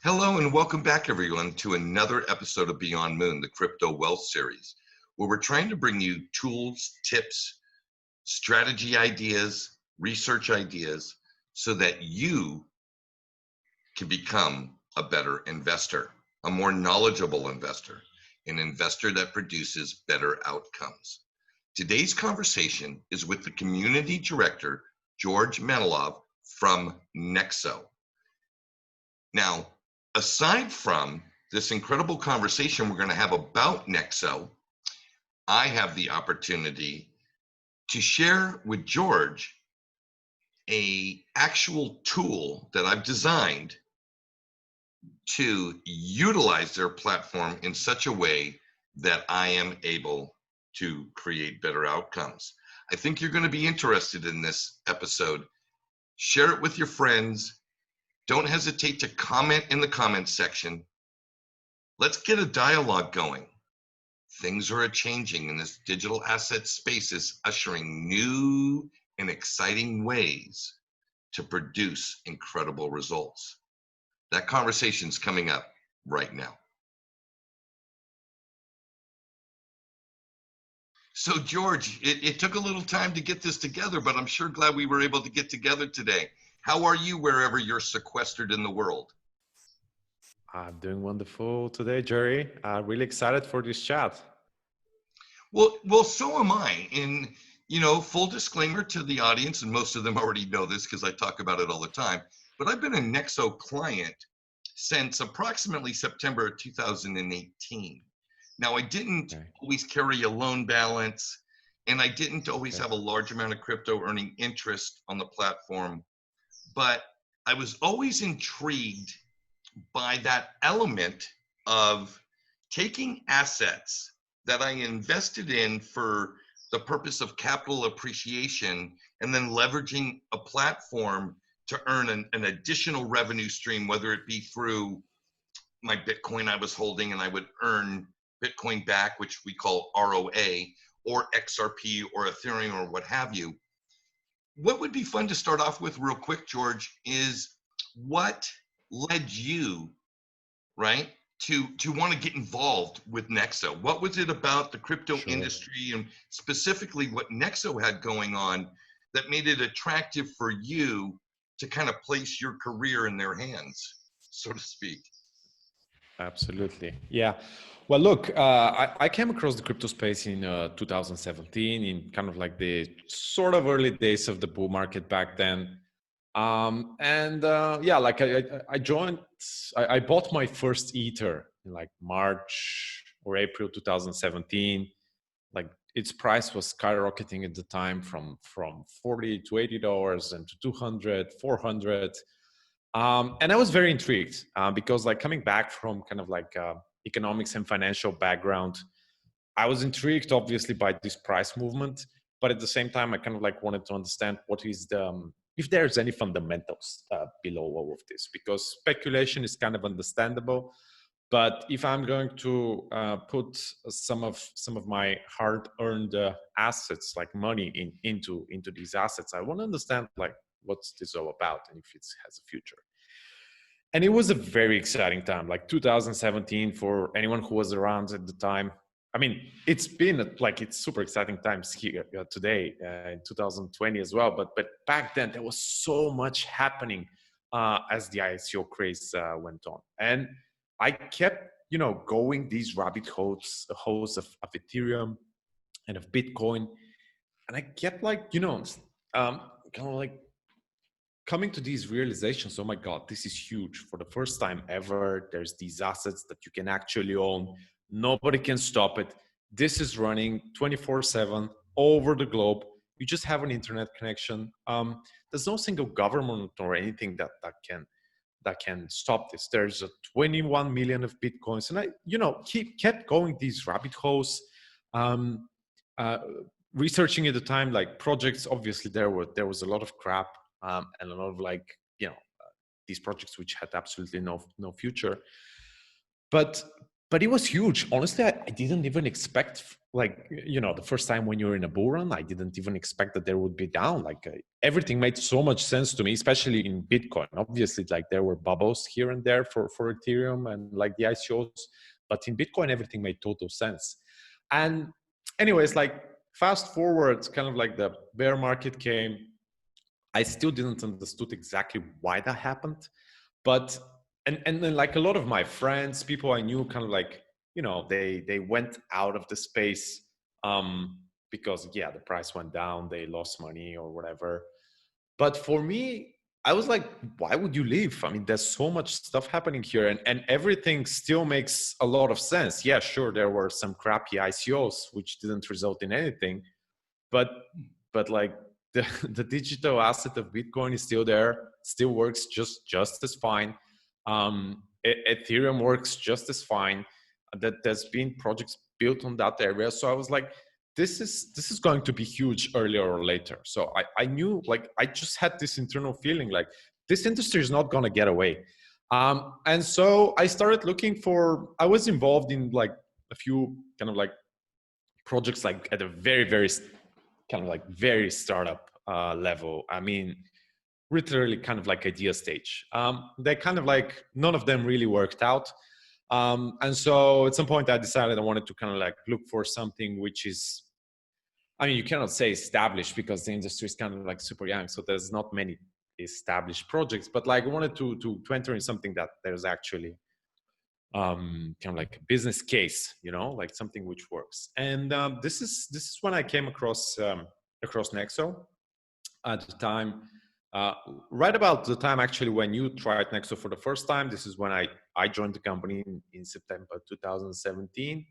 Hello and welcome back everyone to another episode of Beyond Moon, the Crypto Wealth Series, where we're trying to bring you tools, tips, strategy ideas, research ideas, so that you can become a better investor, a more knowledgeable investor, an investor that produces better outcomes. Today's conversation is with the Community Director, George Manolov from Nexo. Now, aside from this incredible conversation we're going to have about Nexo, I have the opportunity to share with George an actual tool that I've designed to utilize their platform in such a way that I am able to create better outcomes. I think you're going to be interested in this episode. Share it with your friends. Don't hesitate to comment in the comments section. Let's get a dialogue going. Things are changing in this digital asset space, is ushering new and exciting ways to produce incredible results. That conversation's coming up right now. So George, it took a little time to get this together, but I'm sure glad we were able to get together today. How are you wherever you're sequestered in the world? I'm doing wonderful today, Jerry. Really excited for this chat. Well, so am I. And, full disclaimer to the audience, and most of them already know this because I talk about it all the time, but I've been a Nexo client since approximately September of 2018. Now, I didn't always carry a loan balance, and I didn't always have a large amount of crypto earning interest on the platform, but I was always intrigued by that element of taking assets that I invested in for the purpose of capital appreciation and then leveraging a platform to earn an additional revenue stream, whether it be through my Bitcoin I was holding and I would earn Bitcoin back, which we call ROA, or XRP or Ethereum or what have you. What would be fun to start off with real quick, George, is what led you, right, to want to get involved with Nexo? What was it about the crypto industry and specifically what Nexo had going on that made it attractive for you to kind of place your career in their hands, so to speak? Absolutely. Yeah. Well, look, I came across the crypto space in 2017 in kind of like the sort of early days of the bull market back then. Like I joined, I bought my first Ether in like March or April 2017. Like its price was skyrocketing at the time from $40 to $80 and to 200, 400. And I was very intrigued because like coming back from kind of like economics and financial background, I was intrigued obviously by this price movement, but at the same time, I kind of like wanted to understand what is if there's any fundamentals below all of this, because speculation is kind of understandable. But if I'm going to put some of my hard-earned assets, like money, into these assets, I want to understand like what's this all about and if it has a future. And it was a very exciting time, like 2017 for anyone who was around at the time. I mean, it's super exciting times here today in 2020 as well. But back then there was so much happening as the ICO craze went on, and I kept going these rabbit holes of Ethereum and of Bitcoin, and I kept kind of like coming to these realizations. Oh my God, this is huge. For the first time ever, there's these assets that you can actually own. Nobody can stop it. This is running 24/7 all over the globe. You just have an internet connection. There's no single government or anything that can stop this. There's a 21 million of Bitcoins. And I kept going these rabbit holes, researching at the time, like projects. Obviously there was a lot of crap. And a lot of these projects which had absolutely no future. But but it was huge. Honestly, I didn't even expect, like, the first time when you're in a bull run, I didn't even expect that there would be down. Like everything made so much sense to me, especially in Bitcoin. Obviously, like there were bubbles here and there for Ethereum and like the ICOs, but in Bitcoin, everything made total sense. And anyways, like fast forward, kind of like the bear market came. I still didn't understood exactly why that happened, but and then like a lot of my friends, people I knew, kind of like they went out of the space because the price went down, they lost money or whatever. But for me, I was like, why would you leave? I mean, there's so much stuff happening here, and everything still makes a lot of sense. Yeah, sure, there were some crappy ICOs which didn't result in anything, but like the digital asset of Bitcoin is still there, still works just as fine. Ethereum works just as fine. That there's been projects built on that area. So I was like, this is going to be huge earlier or later. So I knew, like, I just had this internal feeling like this industry is not going to get away. And so I started looking for, I was involved in like a few kind of like projects, like at a very, very kind of like very startup level. I mean, literally kind of like idea stage. They kind of like, none of them really worked out. And so at some point I decided I wanted to kind of like look for something which is, I mean, you cannot say established because the industry is kind of like super young. So there's not many established projects, but like I wanted to enter in something that there's actually kind of like a business case, like something which works. And this is when I came across Nexo at the time. Right about the time actually when you tried Nexo for the first time. This is when I joined the company in September 2017.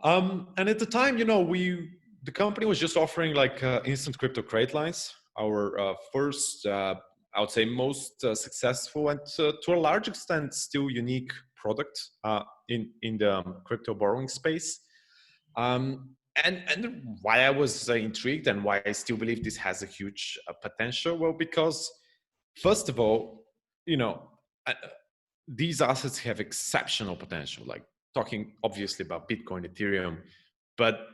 And at the time, the company was just offering like instant crypto credit lines. Our first, I would say, most successful and to a large extent still unique product in the crypto borrowing space. And why I was intrigued and why I still believe this has a huge potential, well, because first of all, uh, these assets have exceptional potential. Like talking obviously about Bitcoin, Ethereum, but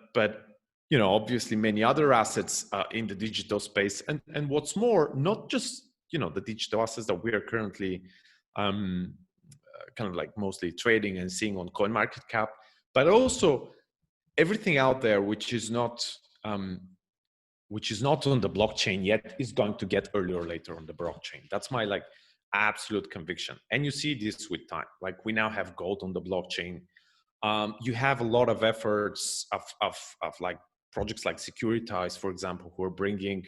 obviously many other assets in the digital space. And what's more, not just the digital assets that we are currently kind of like mostly trading and seeing on CoinMarketCap, but also everything out there which is not on the blockchain yet is going to get earlier or later on the blockchain. That's my like absolute conviction. And you see this with time. Like we now have gold on the blockchain. You have a lot of efforts of like projects like Securitize, for example, who are bringing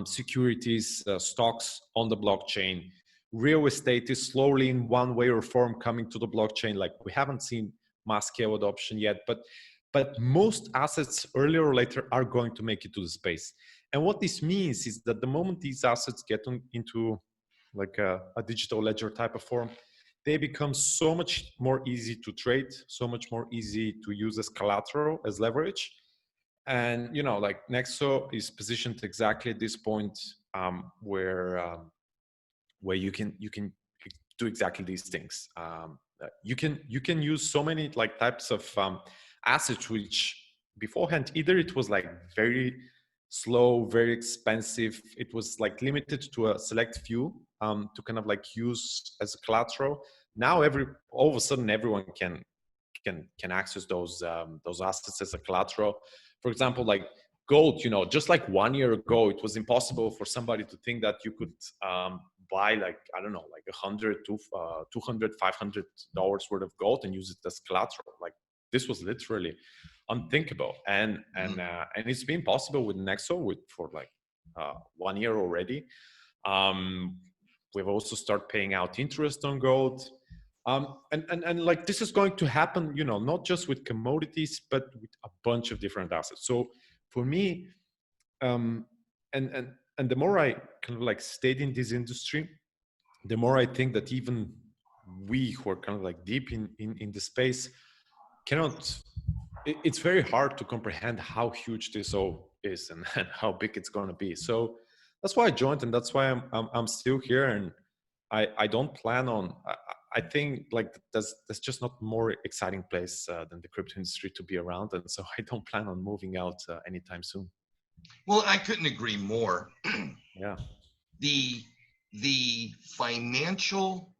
securities, stocks on the blockchain. Real estate is slowly in one way or form coming to the blockchain. Like we haven't seen mass scale adoption yet, but most assets earlier or later are going to make it to the space. And what this means is that the moment these assets get into like a digital ledger type of form, they become so much more easy to trade, so much more easy to use as collateral, as leverage. And like Nexo is positioned exactly at this point where you can do exactly these things. You can use so many like types of assets which beforehand either it was like very slow, very expensive. It was like limited to a select few to kind of like use as collateral. Now all of a sudden everyone can access those assets as a collateral. For example, like gold, just like 1 year ago, it was impossible for somebody to think that you could buy like, I don't know, like $100 to $200, $500 worth of gold and use it as collateral. Like this was literally unthinkable. And it's been possible with Nexo for like 1 year already. We've also started paying out interest on gold. And like this is going to happen, not just with commodities, but with a bunch of different assets. So for me, and the more I kind of like stayed in this industry, the more I think that even we who are kind of like deep in the space cannot. It's very hard to comprehend how huge this all is and how big it's going to be. So that's why I joined, and that's why I'm still here. And I don't plan on. I think like there's just not more exciting place than the crypto industry to be around, and so I don't plan on moving out anytime soon. Well, I couldn't agree more. Yeah. The financial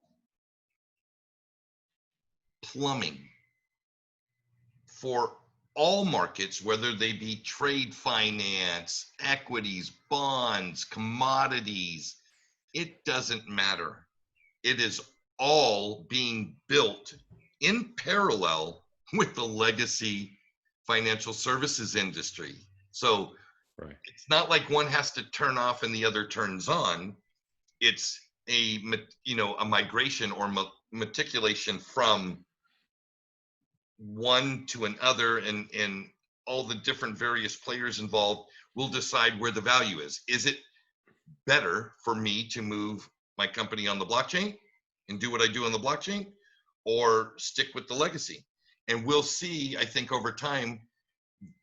plumbing for all markets, whether they be trade finance, equities, bonds, commodities, it doesn't matter. It is all being built in parallel with the legacy financial services industry. So Right. it's not like one has to turn off and the other turns on. It's a migration or meticulation from one to another, and all the different various players involved will decide where the value is. Is it better for me to move my company on the blockchain and do what I do on the blockchain, or stick with the legacy? And we'll see, I think, over time,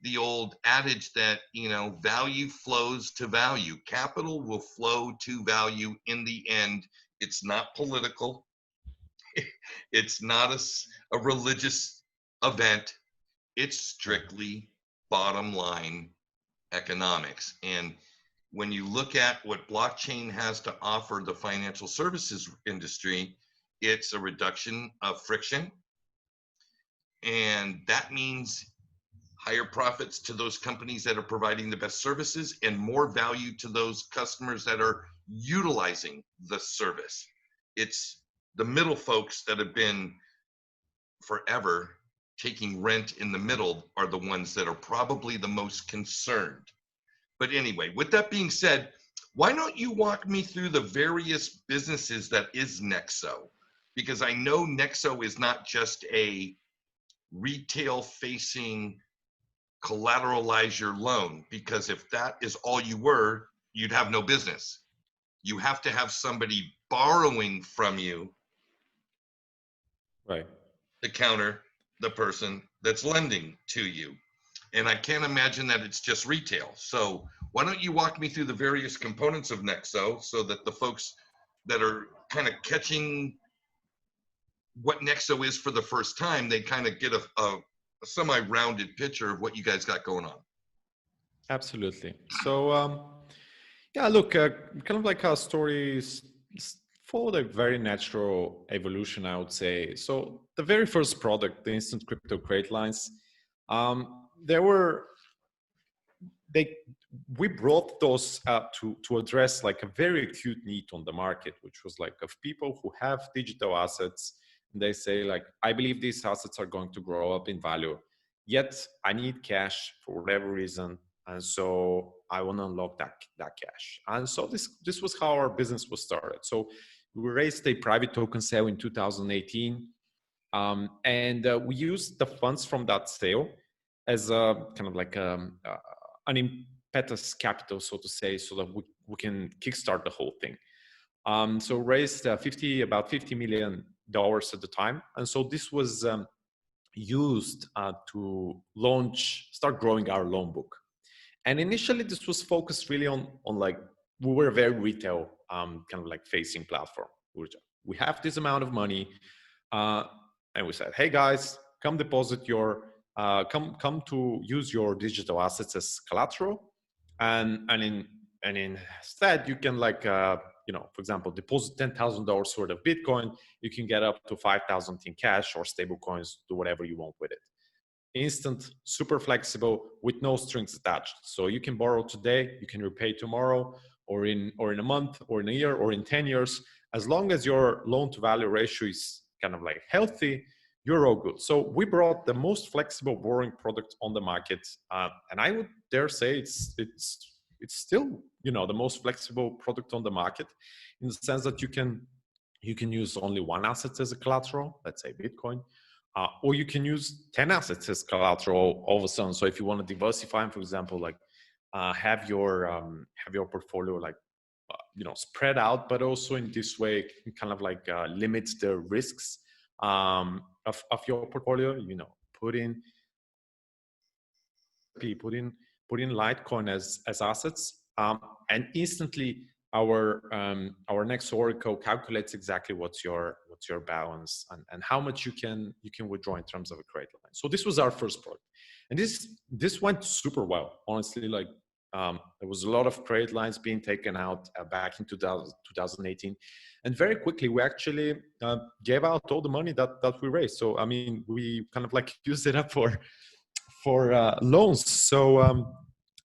the old adage that, value flows to value. Capital will flow to value in the end. It's not political. It's not a religious event. It's strictly bottom line economics. And when you look at what blockchain has to offer the financial services industry, it's a reduction of friction. And that means higher profits to those companies that are providing the best services, and more value to those customers that are utilizing the service. It's the middle folks that have been forever taking rent in the middle are the ones that are probably the most concerned. But anyway, with that being said, why don't you walk me through the various businesses that is Nexo? Because I know Nexo is not just a retail facing collateralize your loan, because if that is all you were, you'd have no business. You have to have somebody borrowing from you Right. to counter the person that's lending to you. And I can't imagine that it's just retail. So why don't you walk me through the various components of Nexo, so that the folks that are kind of catching what Nexo is for the first time, they kind of get a semi-rounded picture of what you guys got going on. Absolutely. So, yeah, look, kind of like our stories followed a very natural evolution, I would say. So, the very first product, the instant crypto credit lines, there were they we brought those up to address like a very acute need on the market, which was like of people who have digital assets, and they say like, I believe these assets are going to grow up in value, yet I need cash for whatever reason, and so I want to unlock that cash. And so this was how our business was started. So we raised a private token sale in 2018, and we used the funds from that sale as a kind of like an impetus capital, so to say, so that we can kickstart the whole thing. So raised about $50 million at the time. And so this was used to start growing our loan book. And initially this was focused really on like, we were a very retail kind of like facing platform. We have this amount of money, and we said, hey guys, come deposit your, come to use your digital assets as collateral. And instead you can like, for example, deposit $10,000 worth of Bitcoin. You can get up to 5,000 in cash or stable coins, do whatever you want with it. Instant, super flexible, with no strings attached. So you can borrow today, you can repay tomorrow, or in a month, or in a year, or in 10 years. As long as your loan to value ratio is kind of like healthy, you're all good. So we brought the most flexible borrowing product on the market, and I would dare say it's still the most flexible product on the market, in the sense that you can use only one asset as a collateral, let's say Bitcoin, or you can use 10 assets as collateral all of a sudden. So if you want to diversify, for example, like have your portfolio like spread out, but also in this way kind of like limit the risks of your portfolio. Put in Litecoin as assets, and instantly our Nexo Oracle calculates exactly what's your balance and how much you can withdraw in terms of a credit line. So this was our first product, and this went super well. Honestly, like there was a lot of credit lines being taken out back in 2018, and very quickly we actually gave out all the money that we raised. So I mean, we kind of like used it up for loans. So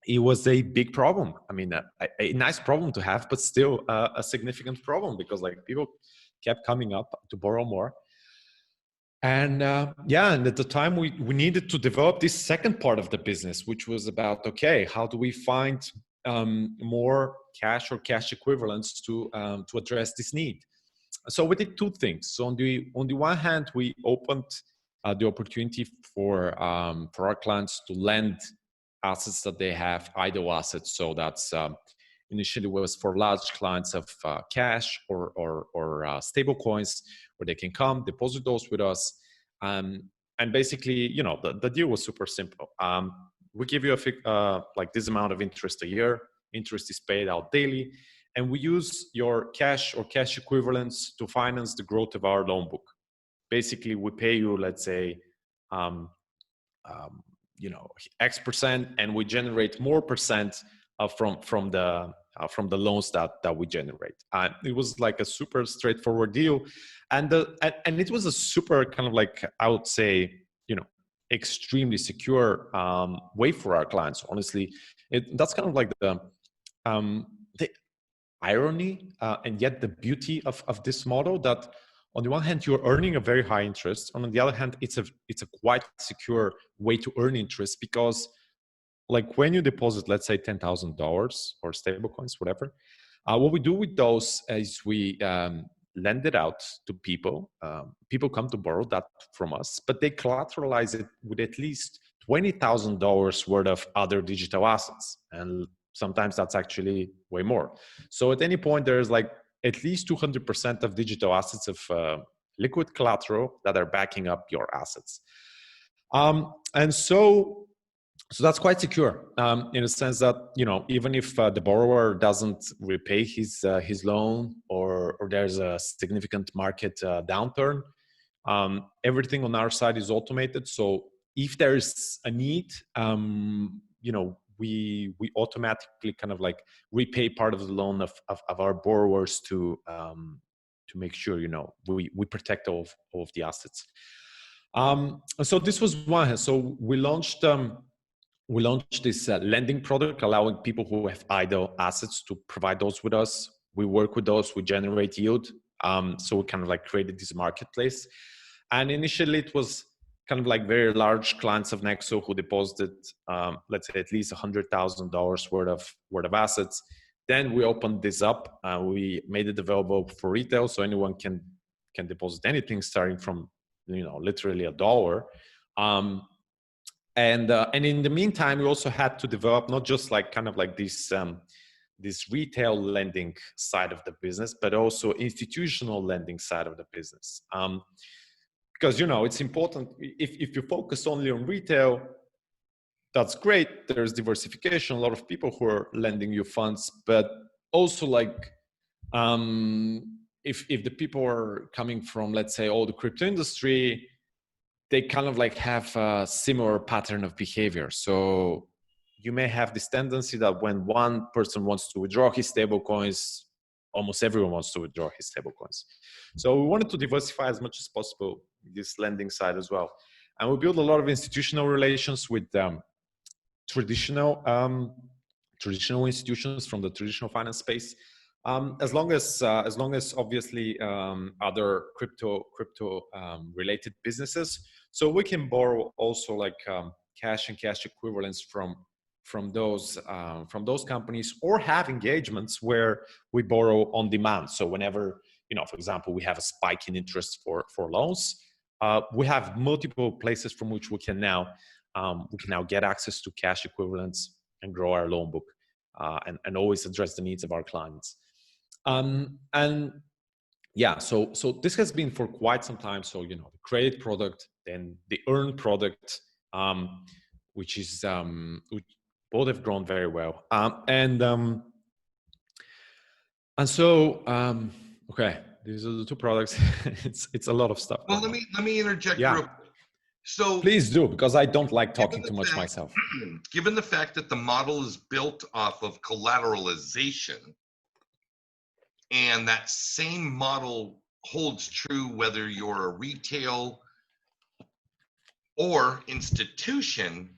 it was a big problem. I mean, a nice problem to have, but still a significant problem because like people kept coming up to borrow more. And and at the time we needed to develop this second part of the business, which was about, okay, how do we find more cash or cash equivalents to address this need? So we did two things. So on the one hand, we opened the opportunity for our clients to lend assets that they have, idle assets. So that's initially was for large clients of cash or stable coins, where they can come deposit those with us. And basically, you know, the deal was super simple. We give you like this amount of interest a year. Interest is paid out daily, and we use your cash or cash equivalents to finance the growth of our loan book. Basically, we pay you, let's say, you know, X%, and we generate more percent from the loans that we generate. It was like a super straightforward deal, and it was a super kind of like, I would say, you know, extremely secure way for our clients. Honestly, that's kind of like the irony and yet the beauty of this model, that on the one hand you're earning a very high interest, and on the other hand it's a quite secure way to earn interest, because like when you deposit, let's say $10,000 or stable coins, whatever, what we do with those is we lend it out to people. People come to borrow that from us, but they collateralize it with at least $20,000 worth of other digital assets, and sometimes that's actually way more. So at any point, there's like at least 200% of digital assets of liquid collateral that are backing up your assets. And so that's quite secure in a sense that, you know, even if the borrower doesn't repay his loan, or there's a significant market downturn, everything on our side is automated. So if there's a need, you know, we automatically kind of like repay part of the loan of our borrowers to make sure, you know, we protect all of the assets. So this was one. So we launched this lending product, allowing people who have idle assets to provide those with us. We work with those, we generate yield. So we kind of like created this marketplace. And initially it was kind of like very large clients of Nexo who deposited, let's say at least $100,000 worth of assets. Then we opened this up. We made it available for retail, so anyone can deposit anything starting from, you know, literally $1. And in the meantime, we also had to develop not just like kind of like this retail lending side of the business, but also institutional lending side of the business. Because, you know, it's important, if you focus only on retail, that's great. There's diversification, a lot of people who are lending you funds, but also like if the people are coming from, let's say, all the crypto industry, they kind of like have a similar pattern of behavior. So you may have this tendency that when one person wants to withdraw his stable coins, almost everyone wants to withdraw his stable coins. So we wanted to diversify as much as possible this lending side as well. And we built a lot of institutional relations with traditional institutions from the traditional finance space, as long as obviously other crypto related businesses. So we can borrow also like cash and cash equivalents from those companies, or have engagements where we borrow on demand. So whenever, you know, for example, we have a spike in interest for loans, we have multiple places from which we can now get access to cash equivalents and grow our loan book, and always address the needs of our clients. And yeah, so this has been for quite some time. So, you know, the credit product, then the earn product, which is which both have grown very well. And so, okay, these are the two products. It's a lot of stuff. Well, let me interject real quick. So please do, because I don't like talking too much myself. Given the fact that the model is built off of collateralization, and that same model holds true whether you're a retail or institution,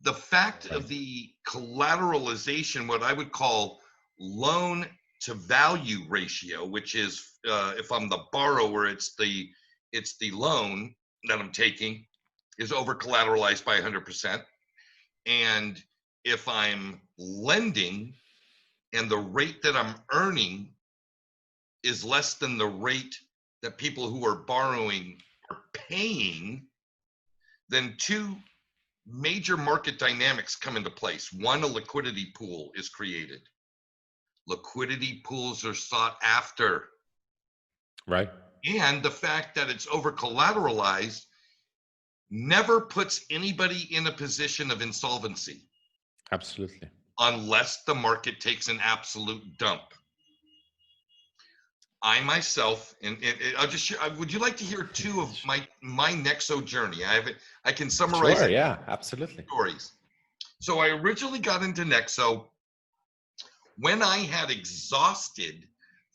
the fact of the collateralization, what I would call loan to value ratio, which is if I'm the borrower, it's the loan that I'm taking is over collateralized by 100%. And if I'm lending and the rate that I'm earning is less than the rate that people who are borrowing are paying, then two major market dynamics come into place. One, a liquidity pool is created. Liquidity pools are sought after. Right. And the fact that it's over collateralized never puts anybody in a position of insolvency. Absolutely. Unless the market takes an absolute dump. I myself, and I'll just share, would you like to hear two of my Nexo journey? I can summarize Sure, it. Yeah, absolutely. Stories. So I originally got into Nexo when I had exhausted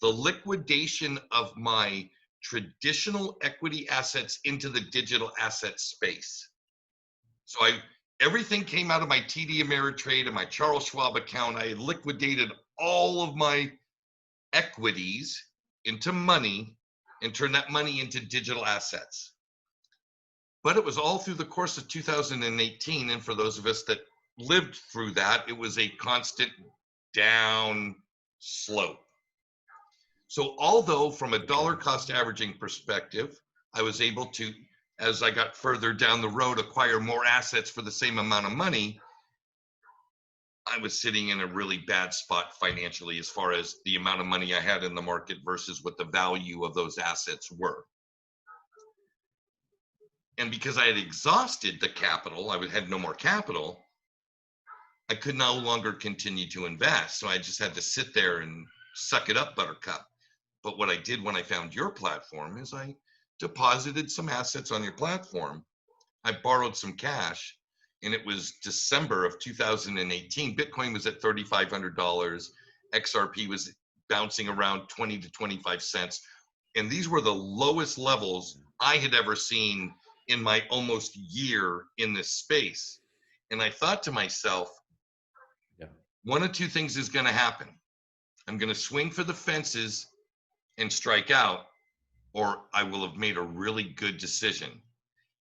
the liquidation of my traditional equity assets into the digital asset space. So everything came out of my TD Ameritrade and my Charles Schwab account. I had liquidated all of my equities into money and turned that money into digital assets. But it was all through the course of 2018. And for those of us that lived through that, it was a constant down slope. So although from a dollar cost averaging perspective, I was able to, as I got further down the road, acquire more assets for the same amount of money, I was sitting in a really bad spot financially as far as the amount of money I had in the market versus what the value of those assets were. And because I had exhausted the capital, I had no more capital, I could no longer continue to invest. So I just had to sit there and suck it up, buttercup. But what I did when I found your platform is I deposited some assets on your platform. I borrowed some cash, and it was December of 2018. Bitcoin was at $3,500. XRP was bouncing around 20 to 25 cents. And these were the lowest levels I had ever seen in my almost year in this space. And I thought to myself, one of two things is going to happen. I'm going to swing for the fences and strike out, or I will have made a really good decision.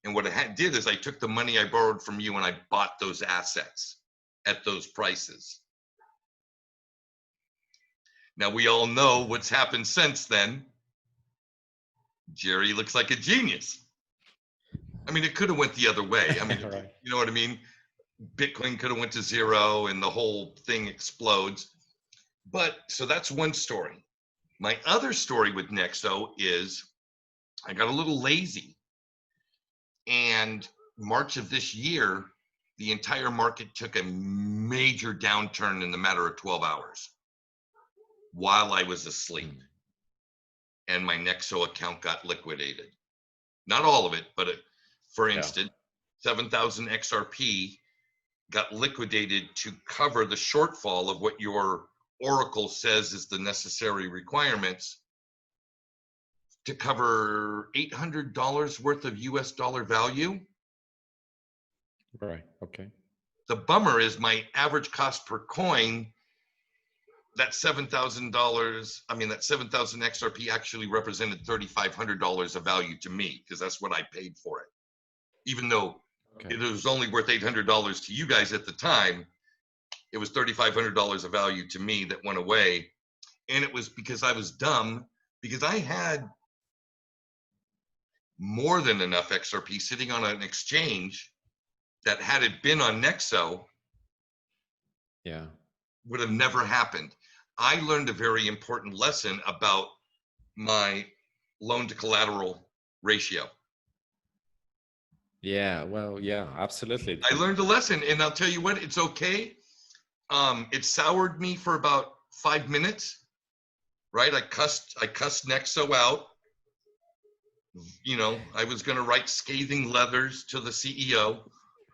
And what I did is I took the money I borrowed from you and I bought those assets at those prices. Now we all know what's happened since then. Jerry looks like a genius. I mean, it could have went the other way. I mean, right. You know what I mean? Bitcoin could have went to zero and the whole thing explodes. But so that's one story. My other story with Nexo is I got a little lazy. And March of this year, the entire market took a major downturn in the matter of 12 hours while I was asleep. And my Nexo account got liquidated. Not all of it, but for instance, 7,000 XRP got liquidated to cover the shortfall of what your Oracle says is the necessary requirements to cover $800 worth of US dollar value. Right, okay. The bummer is my average cost per coin, that $7,000, I mean, that 7,000 XRP actually represented $3,500 of value to me because that's what I paid for it. Even though it was only worth $800 to you guys at the time, it was $3,500 of value to me that went away. And it was because I was dumb, because I had more than enough XRP sitting on an exchange that had it been on Nexo, would have never happened. I learned a very important lesson about my loan to collateral ratio. Yeah, well, yeah, absolutely. I learned a lesson, and I'll tell you what, it's okay. It soured me for about 5 minutes, right? I cussed Nexo out. You know, I was going to write scathing letters to the CEO,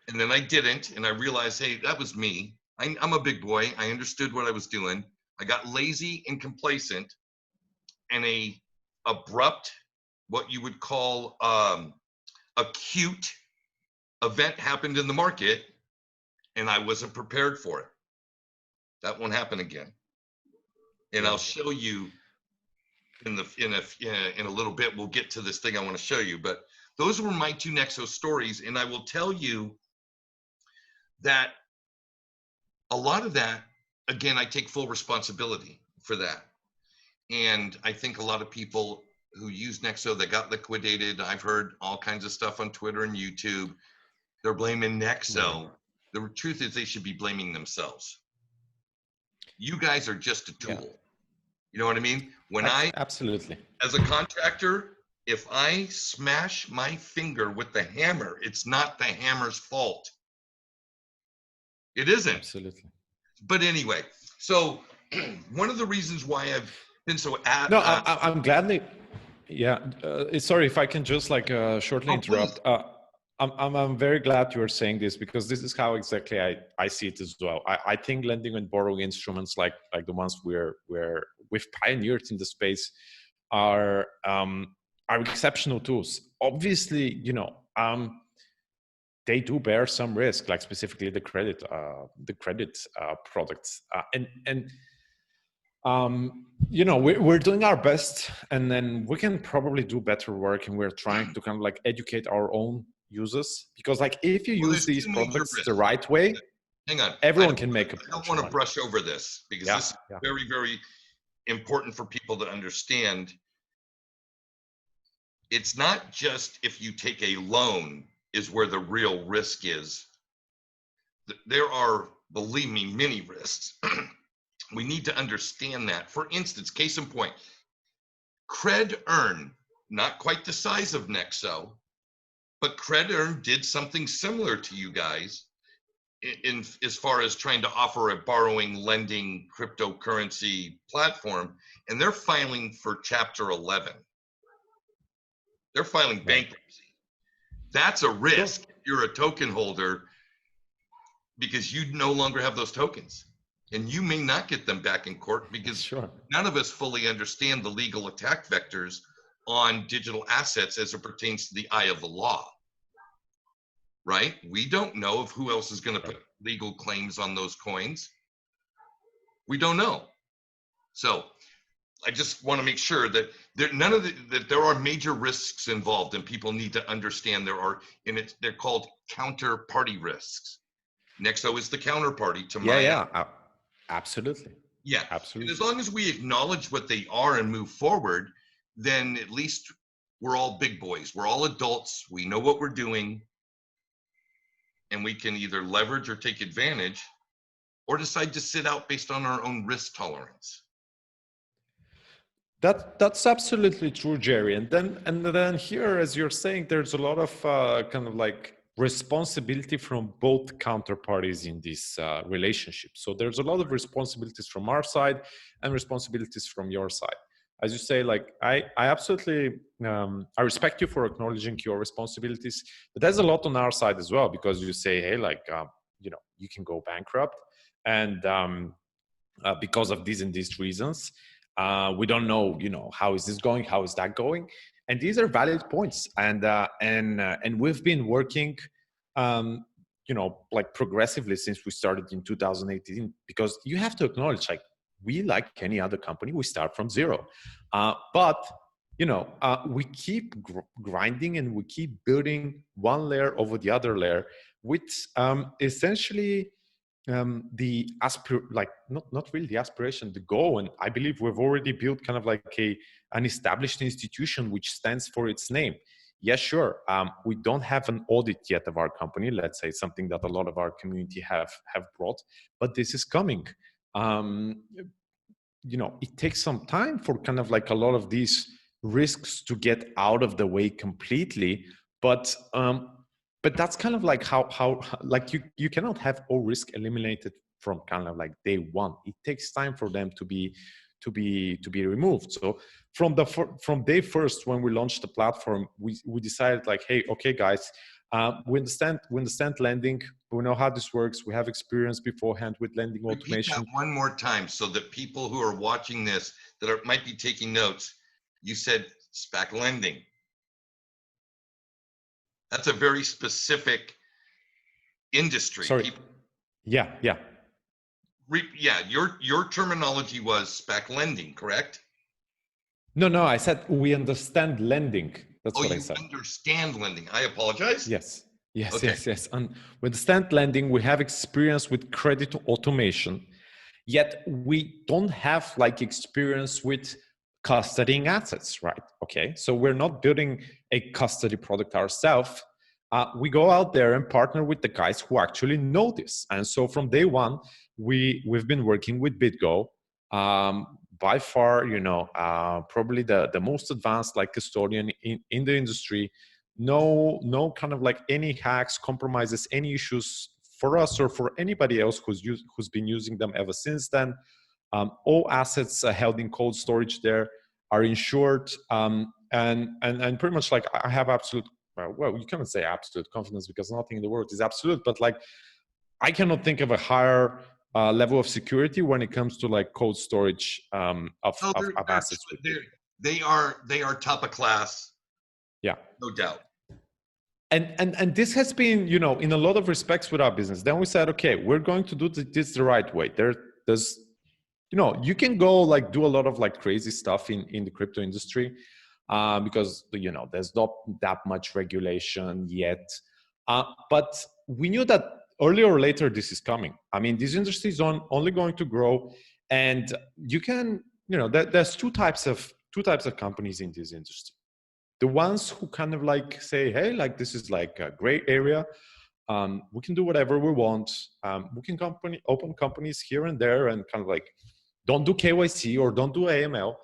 and then I didn't. And I realized, hey, that was me. I'm a big boy. I understood what I was doing. I got lazy and complacent, and a abrupt, what you would call acute event happened in the market, and I wasn't prepared for it. That won't happen again. And I'll show you in a little bit. We'll get to this thing I want to show you, but those were my two Nexo stories. And I will tell you that a lot of that, again, I take full responsibility for that. And I think a lot of people who use Nexo that got liquidated, I've heard all kinds of stuff on Twitter and YouTube, they're blaming Nexo. The truth is they should be blaming themselves. You guys are just a tool. You know what I mean? When absolutely, as a contractor, if I smash my finger with the hammer, it's not the hammer's fault. It isn't. Absolutely. But anyway, so one of the reasons why I've been so I'm gladly. Sorry if I can just shortly interrupt. I'm very glad you are saying this, because this is how exactly I see it as well. I think lending and borrowing instruments like the ones we've pioneered in the space are exceptional tools. Obviously, they do bear some risk, like specifically the credit products, we're doing our best, and then we can probably do better work, and we're trying to kind of educate our own users, because if you use these products the right way, hang on, everyone can make a I don't want to brush over this, because this is very, very important for people to understand. It's not just if you take a loan is where the real risk is. There are, believe me, many risks. We need to understand that. For instance, case in point, Cred Earn, not quite the size of Nexo, but Cred Earn did something similar to you guys in as far as trying to offer a borrowing, lending, cryptocurrency platform, and they're filing for Chapter 11. They're filing bankruptcy. That's a risk if you're a token holder, because you no longer have those tokens. And you may not get them back in court, because none of us fully understand the legal attack vectors on digital assets as it pertains to the eye of the law, right? We don't know if who else is going to put legal claims on those coins. We don't know. So I just want to make sure that there are major risks involved, and people need to understand they're called counterparty risks. Nexo is the counterparty to my absolutely. Yeah, absolutely. And as long as we acknowledge what they are and move forward, then at least we're all big boys. We're all adults. We know what we're doing, and we can either leverage or take advantage, or decide to sit out based on our own risk tolerance. That's absolutely true, Jerry. And then here, as you're saying, there's a lot of responsibility from both counterparties in this relationship. So there's a lot of responsibilities from our side and responsibilities from your side. As you say, I absolutely, I respect you for acknowledging your responsibilities, but there's a lot on our side as well, because you say, hey, you can go bankrupt, and because of these and these reasons. We don't know, how is this going? How is that going? And these are valid points. And we've been working, progressively since we started in 2018, because you have to acknowledge, we, like any other company, we start from zero. But we keep grinding, and we keep building one layer over the other layer, with essentially not really the aspiration, the goal. And I believe we've already built kind of an established institution which stands for its name. Yes, sure. We don't have an audit yet of our company, let's say, something that a lot of our community have brought, but this is coming. It takes some time for kind of a lot of these risks to get out of the way completely, but that's kind of how you cannot have all risk eliminated from kind of day one. It takes time for them to be to be removed. So from day first, when we launched the platform, we decided like, hey, okay, guys, we understand lending. We know how this works. We have experience beforehand with lending Repeat that automation. one more time so that people who are watching this that might be taking notes. You said SPAC lending. That's a very specific industry. Sorry. Yeah. Yeah, your terminology was SPAC lending, correct? No, I said we understand lending. That's what I said. You understand lending. I apologize. Yes. Okay. And we understand lending. We have experience with credit automation, yet we don't have like experience with custodying assets, right? Okay, so we're not building a custody product ourselves. We go out there and partner with the guys who actually know this. And so from day one, we've been working with BitGo. By far, probably the most advanced like custodian in the industry. No kind of like any hacks, compromises, any issues for us or for anybody else who's been using them ever since then. All assets held in cold storage there are insured, and pretty much like I have absolute, well, you cannot say absolute confidence because nothing in the world is absolute, but like I cannot think of a higher level of security when it comes to like cold storage of assets. They are top of class. Yeah, no doubt. And this has been, in a lot of respects with our business. Then we said, okay, we're going to do this the right way. There's, you can go like do a lot of like crazy stuff in the crypto industry because, there's not that much regulation yet. But we knew that earlier or later this is coming. I mean, this industry is only going to grow, and you can, there's two types of companies in this industry. The ones who kind of like say, hey, like this is like a gray area. We can do whatever we want. We can open companies here and there and kind of like don't do KYC or don't do AML.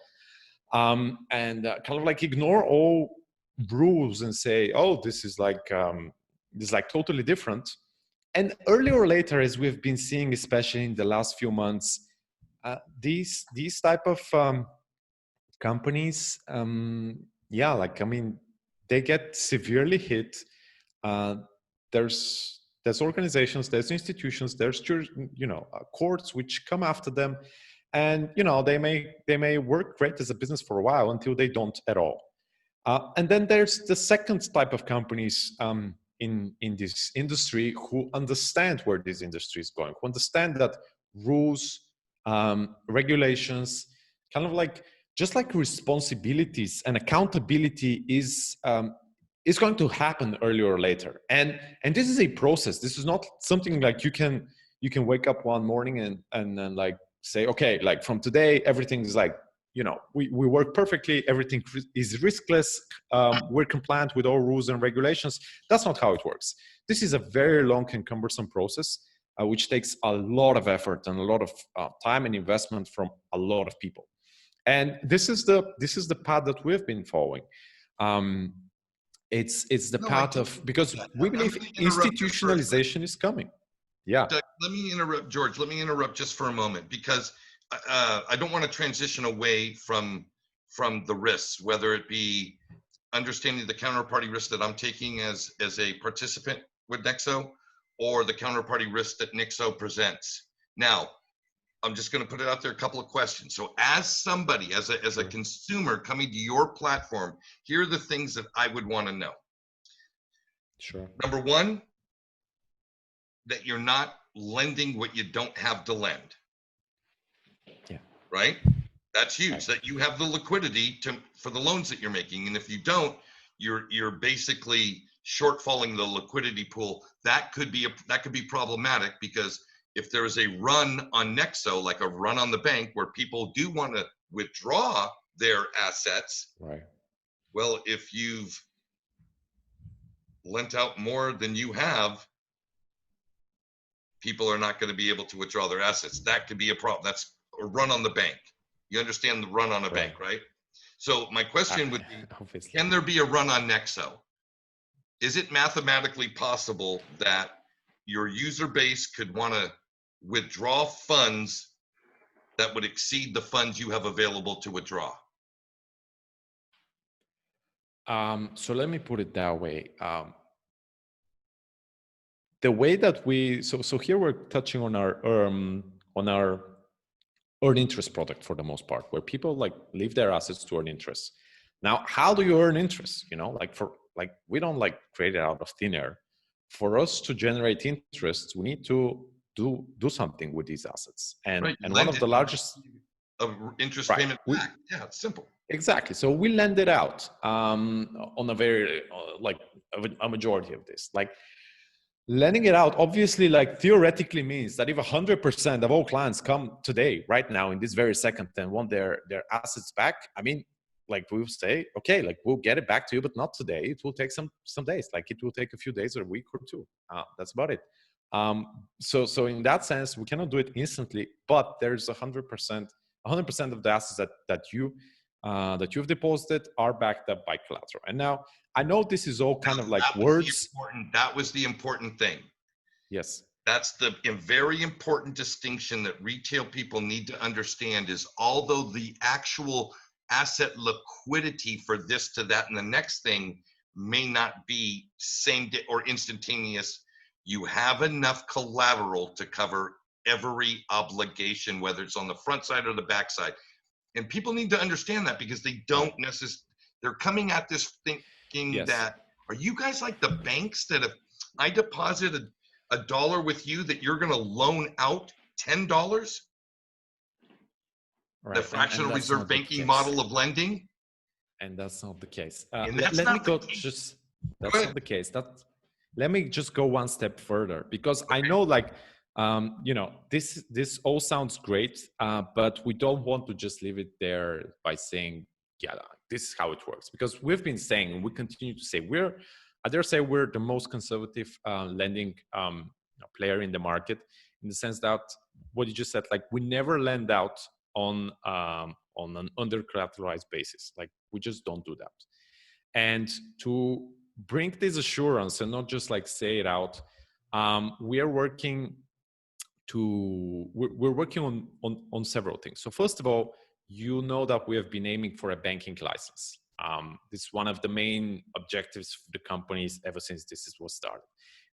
And kind of like ignore all rules and say, oh, this is like totally different. And earlier or later, as we've been seeing, especially in the last few months, these type of companies, they get severely hit. There's organizations, there's institutions, there's courts which come after them, and they may work great as a business for a while until they don't at all. And then there's the second type of companies in this industry who understand where this industry is going, who understand that rules, regulations, kind of like just like responsibilities and accountability is going to happen earlier or later. And this is a process. This is not something like you can wake up one morning and then like say, okay, like from today, everything is like, we work perfectly. Everything is riskless. We're compliant with all rules and regulations. That's not how it works. This is a very long and cumbersome process, which takes a lot of effort and a lot of time and investment from a lot of people. And this is the path that we've been following. It's the path of, because we believe institutionalization is coming. Yeah. Doug, let me interrupt, George. Let me interrupt just for a moment, because I don't want to transition away from the risks, whether it be understanding the counterparty risk that I'm taking as a participant with Nexo, or the counterparty risk that Nexo presents. Now, I'm just going to put it out there, a couple of questions. So as somebody, as a consumer coming to your platform, here are the things that I would want to know. Sure. Number one, that you're not lending what you don't have to lend. Yeah. Right? That's huge. Right. That you have the liquidity for the loans that you're making. And if you don't, you're basically shortfalling the liquidity pool. That could be problematic, because if there is a run on Nexo, like a run on the bank, where people do want to withdraw their assets, right? Well, if you've lent out more than you have, people are not going to be able to withdraw their assets. That could be a problem. That's a run on the bank. You understand the run on a bank, right? So my question would be, obviously, can there be a run on Nexo? Is it mathematically possible that your user base could want to withdraw funds that would exceed the funds you have available to withdraw? So let me put it that way. The way that so here we're touching on our earn interest product for the most part, where people like leave their assets to earn interest. Now, how do you earn interest? Like we don't like create it out of thin air. For us to generate interest, we need to do something with these assets. And Right. one Lend of it the largest, of interest right? payment back. Yeah, it's simple. Exactly. So we lend it out on a very like a majority of this. Like lending it out, obviously, like theoretically means that if 100% of all clients come today, right now, in this very second, and want their assets back, I mean, like we'll say, okay, like we'll get it back to you, but not today. It will take some days. Like it will take a few days or a week or two. That's about it. So in that sense, we cannot do it instantly, but there's 100% of the assets that you've deposited are backed up by collateral. And now I know this is all kind of like words. That was the important thing. Yes. That's the very important distinction that retail people need to understand is although the actual asset liquidity for this to that and the next thing may not be same day or instantaneous, you have enough collateral to cover every obligation, whether it's on the front side or the back side. And people need to understand that because they don't necessarily, they're coming at this thinking that, are you guys like the banks that if I deposit a dollar with you that you're going to loan out $10? Right. The fractional reserve banking model of lending? And that's not the case. And that's let not me the go case. just, that's not the case. Let me just go one step further because I know like, this all sounds great, but we don't want to just leave it there by saying, yeah, this is how it works. Because we've been saying, and we continue to say, I dare say we're the most conservative lending player in the market, in the sense that what you just said, like we never lend out on an under collateralized basis. Like we just don't do that. And to bring this assurance and not just like say it out, we are working we're working on several things. So first of all, you know that we have been aiming for a banking license. This is one of the main objectives for the companies ever since this was started.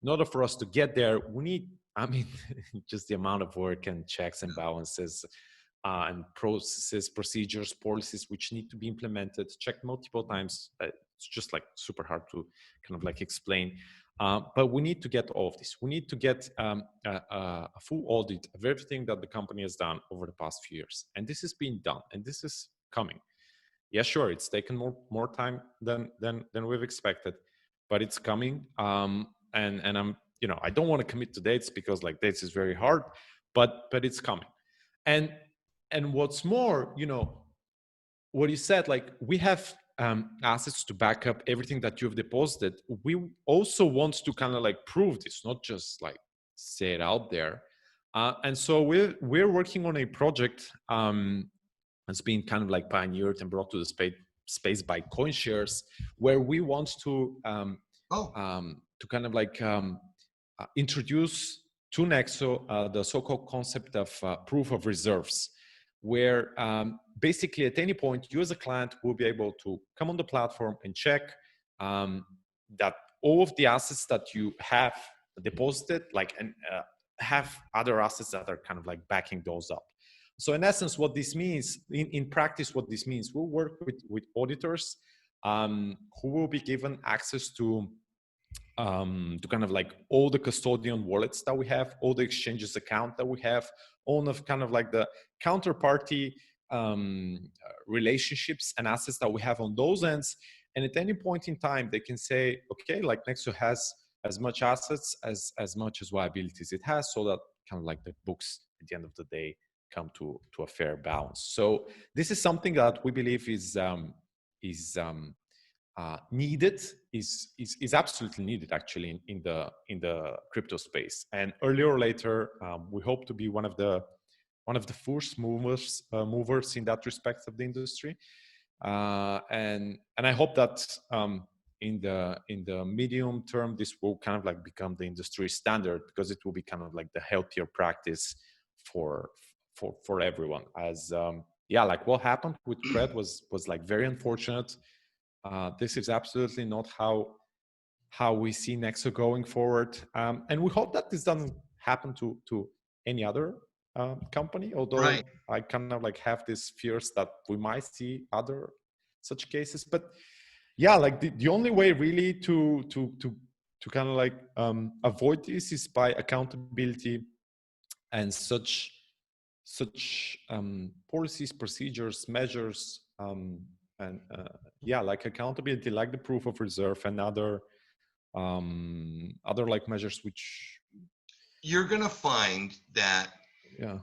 In order for us to get there, we need, I mean, just the amount of work and checks and balances and processes, procedures, policies which need to be implemented, checked multiple times. It's just like super hard to kind of like explain. But we need to get all of this. We need to get a full audit of everything that the company has done over the past few years. And this is being done, and this is coming. Yeah, sure, it's taken more time than we've expected, but it's coming. And I'm, I don't want to commit to dates because like dates is very hard, but it's coming. And what's more, what you said, like we have assets to back up everything that you've deposited. We also want to kind of like prove this, not just like say it out there. And so we're working on a project that's been kind of like pioneered and brought to the space by CoinShares, where we want to kind of like introduce to Nexo the so-called concept of proof of reserves, where basically at any point you as a client will be able to come on the platform and check that all of the assets that you have deposited, like, and have other assets that are kind of like backing those up. So in essence, what this means, in practice, what this means, we'll work with auditors who will be given access to kind of like all the custodian wallets that we have, all the exchanges account that we have, all of kind of like the counterparty relationships and assets that we have on those ends. And at any point in time, they can say, okay, like Nexo has as much assets as much as liabilities it has, so that kind of like the books at the end of the day come to a fair balance. So this is something that we believe is needed, is absolutely needed actually in the crypto space. And earlier or later, we hope to be one of the first movers in that respect of the industry. And I hope that in the medium term, this will kind of like become the industry standard, because it will be kind of like the healthier practice for for everyone. As yeah, like what happened with Cred was like very unfortunate. This is absolutely not how we see Nexo going forward, and we hope that this doesn't happen to any other company. Right. Although I kind of like have these fears that we might see other such cases, but yeah, like the only way really to kind of like avoid this is by accountability and such policies, procedures, measures, and yeah, like accountability, like the proof of reserve and other like measures which You're going to find that yeah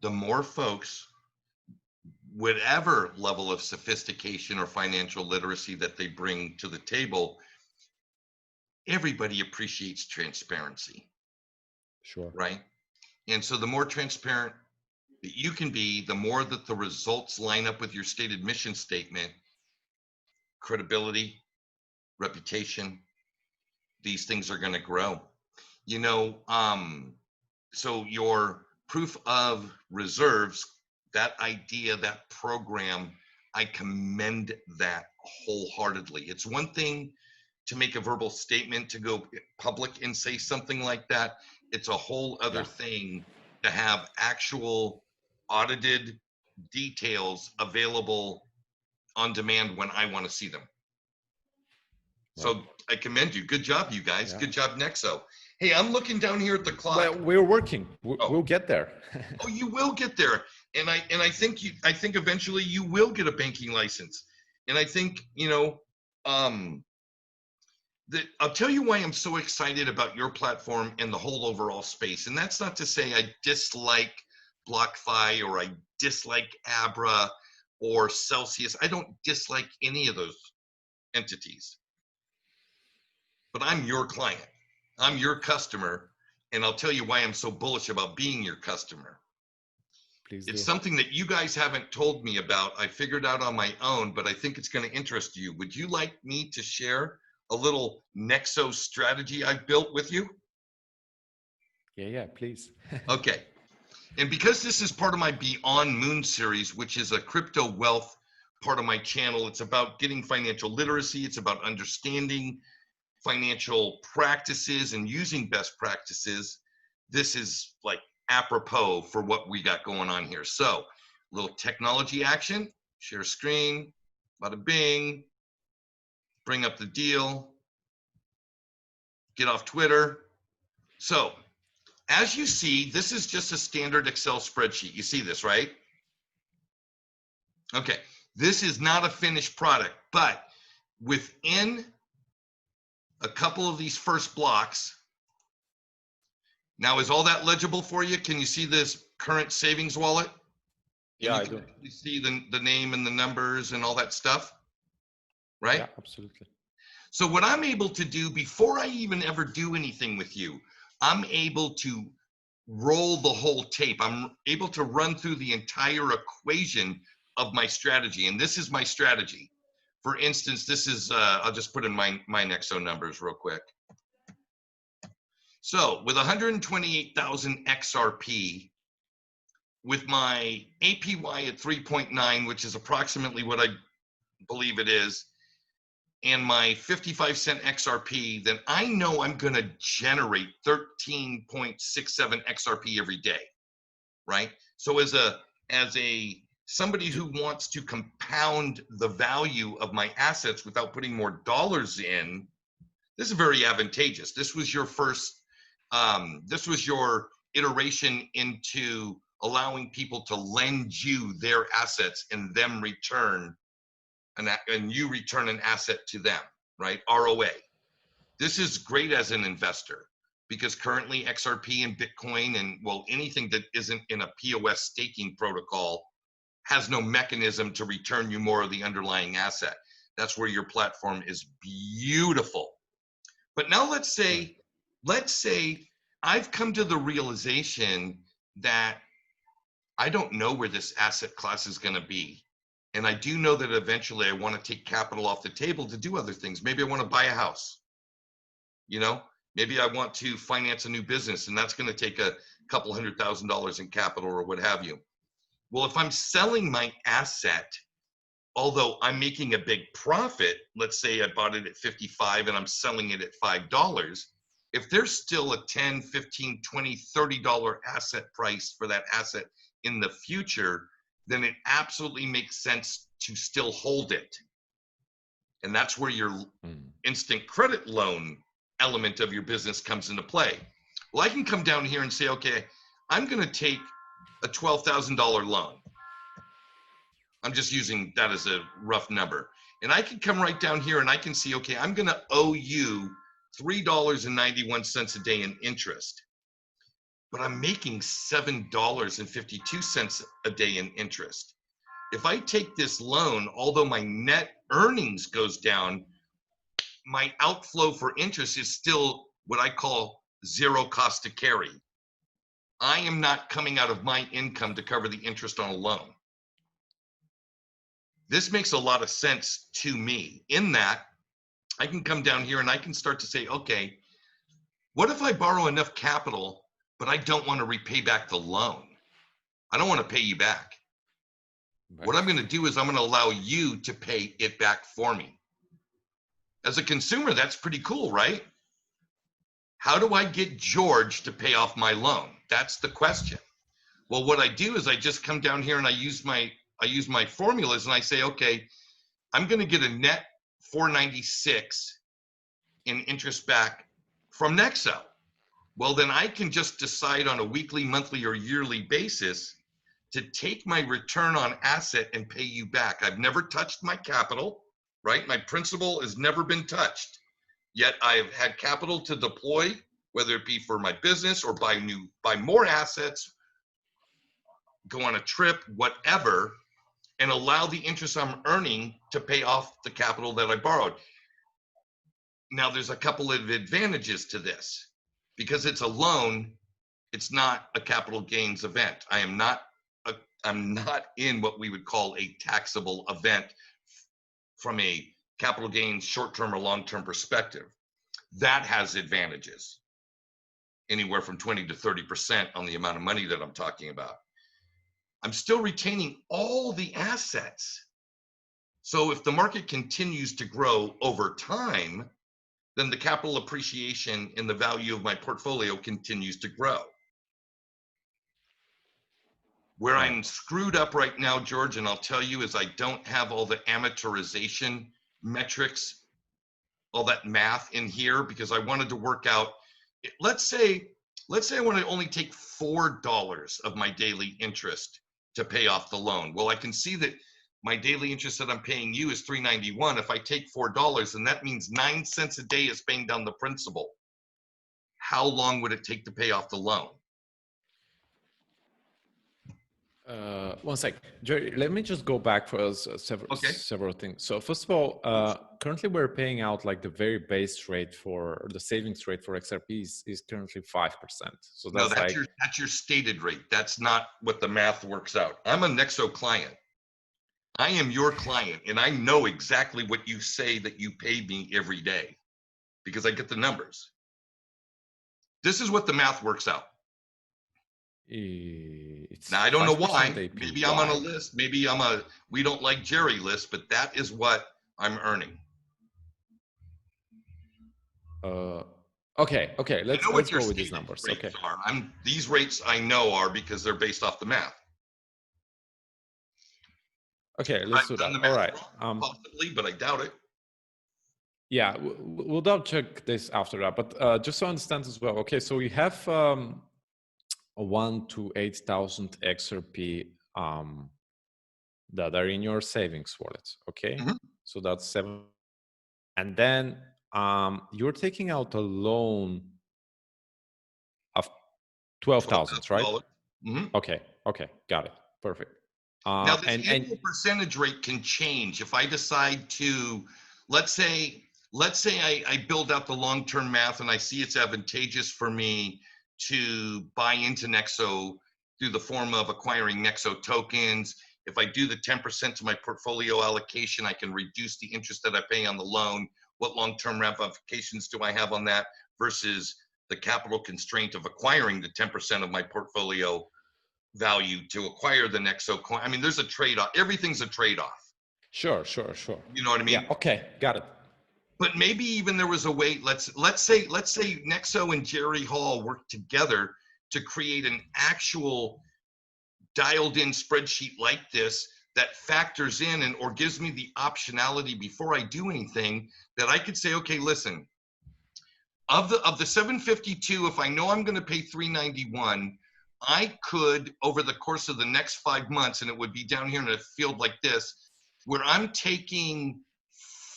the more folks, whatever level of sophistication or financial literacy that they bring to the table, everybody appreciates transparency, sure right? And so the more transparent that you can be, the more that the results line up with your stated mission statement, credibility, reputation, these things are going to grow. You know, so your proof of reserves, that idea, that program, I commend that wholeheartedly. It's one thing to make a verbal statement, to go public and say something like that. It's a whole other yeah thing to have actual audited details available on demand when I want to see them. right So I commend you. Good job, you guys. yeah Good job, Nexo. Hey, I'm looking down here at the well clock. we're working Oh, we'll get there. oh, you will get there. And I think I think eventually you will get a banking license. And I think, you know, that I'll tell you why I'm so excited about your platform and the whole overall space. And that's not to say I dislike BlockFi or I dislike Abra or Celsius. I don't dislike any of those entities. But I'm your client. I'm your customer. And I'll tell you why I'm so bullish about being your customer. Please It's do. something that you guys haven't told me about. I figured out on my own, but I think it's going to interest you. Would you like me to share a little Nexo strategy I've built with you? Yeah please. Okay. And because this is part of my Beyond Moon series, which is a crypto wealth part of my channel, it's about getting financial literacy. It's about understanding financial practices and using best practices. This is like apropos for what we got going on here. So, a little technology action, share screen, bada bing, bring up the deal, get off Twitter. So, as you see, this is just a standard Excel spreadsheet. You see this, right? Okay, this is not a finished product, but within a couple of these first blocks, now is all that legible for you? Can you see this current savings wallet? Yeah, And I you do. can see the name and the numbers and all that stuff, right? Yeah, absolutely. So what I'm able to do before I even ever do anything with you, I'm able to roll the whole tape. I'm able to run through the entire equation of my strategy. And this is my strategy. For instance, this is, I'll just put in my Nexo numbers real quick. So with 128,000 XRP, with my APY at 3.9, which is approximately what I believe it is, and my 55-cent XRP, then I know I'm going to generate 13.67 XRP every day, right? So as a somebody who wants to compound the value of my assets without putting more dollars in, this is very advantageous. This was your first, this was your iteration into allowing people to lend you their assets and them return, and you return an asset to them, right? ROA. This is great as an investor because currently XRP and Bitcoin and, well, anything that isn't in a POS staking protocol has no mechanism to return you more of the underlying asset. That's where your platform is beautiful. But now let's say I've come to the realization that I don't know where this asset class is going to be. And I do know that eventually I want to take capital off the table to do other things. Maybe I want to buy a house. You know, Maybe I want to finance a new business, and that's going to take a couple $100,000 in capital or what have you. Well, if I'm selling my asset, although I'm making a big profit, let's say I bought it at 55 and I'm selling it at $5, if there's still a 10, 15, 20, $30 asset price for that asset in the future, then it absolutely makes sense to still hold it. And that's where your instant credit loan element of your business comes into play. Well, I can come down here and say, okay, I'm going to take a $12,000 loan. I'm just using that as a rough number. And I can come right down here and I can see, okay, I'm going to owe you $3.91 a day in interest, but I'm making $7.52 a day in interest. If I take this loan, although my net earnings goes down, my outflow for interest is still what I call zero cost to carry. I am not coming out of my income to cover the interest on a loan. This makes a lot of sense to me in that I can come down here and I can start to say, okay, what if I borrow enough capital, but I don't want to repay back the loan? I don't want to pay you back. Right. What I'm going to do is I'm going to allow you to pay it back for me. As a consumer, that's pretty cool, right? How do I get George to pay off my loan? That's the question. Well, what I do is I just come down here and I use my formulas and I say, okay, I'm going to get a net 496 in interest back from Nexo. Well, then I can just decide on a weekly, monthly, or yearly basis to take my return on asset and pay you back. I've never touched my capital, right? My principal has never been touched. Yet I've had capital to deploy, whether it be for my business or buy more assets, go on a trip, whatever, and allow the interest I'm earning to pay off the capital that I borrowed. Now, there's a couple of advantages to this. Because it's a loan, it's not a capital gains event. I'm not in what we would call a taxable event from a capital gains short-term or long-term perspective. That has advantages, anywhere from 20 to 30% on the amount of money that I'm talking about. I'm still retaining all the assets. So if the market continues to grow over time, then the capital appreciation in the value of my portfolio continues to grow. Where I'm screwed up right now, George, and I'll tell you, is I don't have all the amateurization metrics, all that math in here, because I wanted to work out, let's say I want to only take $4 of my daily interest to pay off the loan. Well, I can see that my daily interest that I'm paying you is $3.91. If I take $4, then that means 9 cents a day is paying down the principal. How long would it take to pay off the loan? One sec, Jerry, let me just go back for several things. So first of all, currently we're paying out like the very base rate for the savings rate for XRP is currently 5%. So that's, that's your stated rate. That's not what the math works out. I'm a Nexo client. I am your client, and I know exactly what you say that you pay me every day because I get the numbers. This is what the math works out. Now, I don't know why. Maybe I'm on a list. Maybe we don't like Jerry list, but that is what I'm earning. Okay. Let's go with these numbers. Okay. These rates I know are because they're based off the math. Okay, let's do that. All right. Possibly, but I doubt it. Yeah, we'll double check this after that. But just so I understand as well. Okay, so we have 1 to 8,000 XRP that are in your savings wallet. Okay, so that's 7. And then you're taking out a loan of 12,000, right? Okay, got it. Perfect. Now, this annual percentage rate can change if I decide to, let's say I build out the long-term math and I see it's advantageous for me to buy into Nexo through the form of acquiring Nexo tokens. If I do the 10% to my portfolio allocation, I can reduce the interest that I pay on the loan. What long-term ramifications do I have on that versus the capital constraint of acquiring the 10% of my portfolio value to acquire the Nexo coin. I mean, there's a trade-off. Everything's a trade-off. Sure. You know what I Yeah. mean? Okay. Got it. But maybe even there was a way, let's say Nexo and Jerry Hall worked together to create an actual dialed in spreadsheet like this that factors in and or gives me the optionality before I do anything, that I could say, okay, listen, of the 752, if I know I'm going to pay 391, I could, over the course of the next 5 months, and it would be down here in a field like this, where I'm taking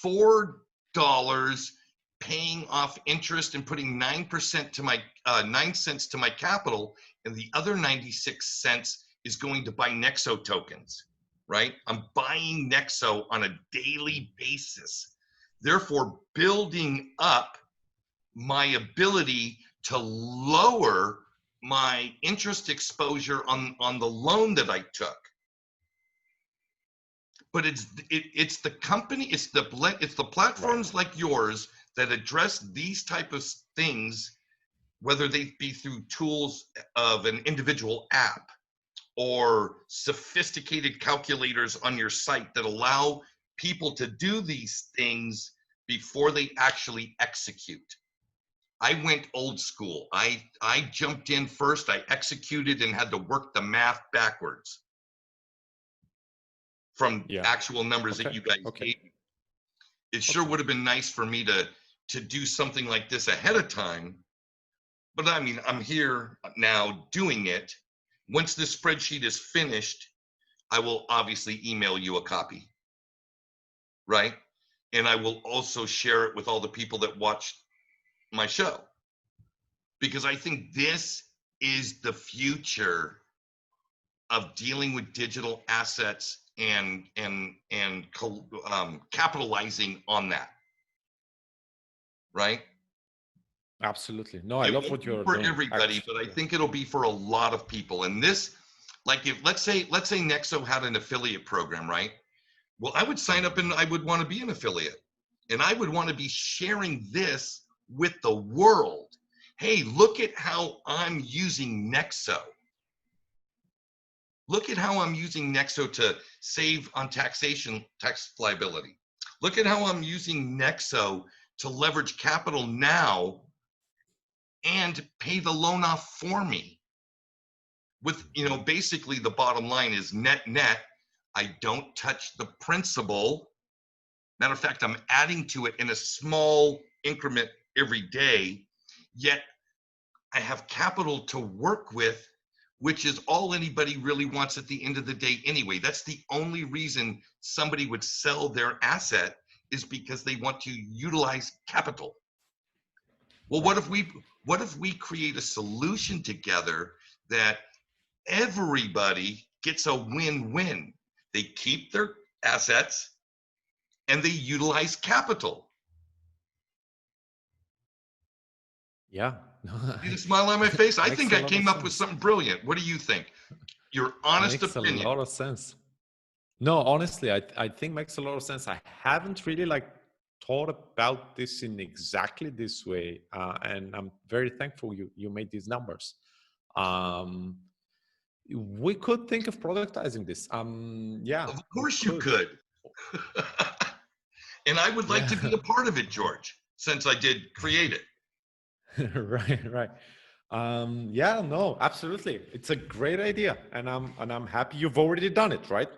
$4 paying off interest and putting 9% to my 9 cents to my capital, and the other 96 cents is going to buy Nexo tokens, right? I'm buying Nexo on a daily basis, therefore building up my ability to lower my interest exposure on the loan that I took. But it's the company, it's the platforms like yours that address these type of things, whether they be through tools of an individual app or sophisticated calculators on your site that allow people to do these things before they actually execute. I went old school. I jumped in first, I executed and had to work the math backwards from actual numbers that you guys gave me. It sure would have been nice for me to do something like this ahead of time. But I mean, I'm here now doing it. Once this spreadsheet is finished, I will obviously email you a copy, right? And I will also share it with all the people that watch my show, because I think this is the future of dealing with digital assets and capitalizing on that, right? Absolutely. No, I love what you're doing. For everybody, but I think it'll be for a lot of people. And this, like, if let's say Nexo had an affiliate program, right? Well, I would sign up and I would want to be an affiliate, and I would want to be sharing this with the world. Hey, look at how I'm using Nexo. Look at how I'm using Nexo to save on tax liability. Look at how I'm using Nexo to leverage capital now and pay the loan off for me. With, basically the bottom line is net, I don't touch the principal. Matter of fact, I'm adding to it in a small increment every day, yet I have capital to work with, which is all anybody really wants at the end of the day anyway. That's the only reason somebody would sell their asset, is because they want to utilize capital. Well, what if we create a solution together that everybody gets a win-win? They keep their assets and they utilize capital. Yeah. See the smile on my face? I think I came up with something brilliant. What do you think? Your honest opinion. Makes a lot of sense. No, honestly, I think makes a lot of sense. I haven't really thought about this in exactly this way, and I'm very thankful you made these numbers. We could think of productizing this. Yeah. Of course you could. And I would like to be a part of it, George, since I did create it. Right. Yeah, no, absolutely. It's a great idea, and I'm happy you've already done it, right?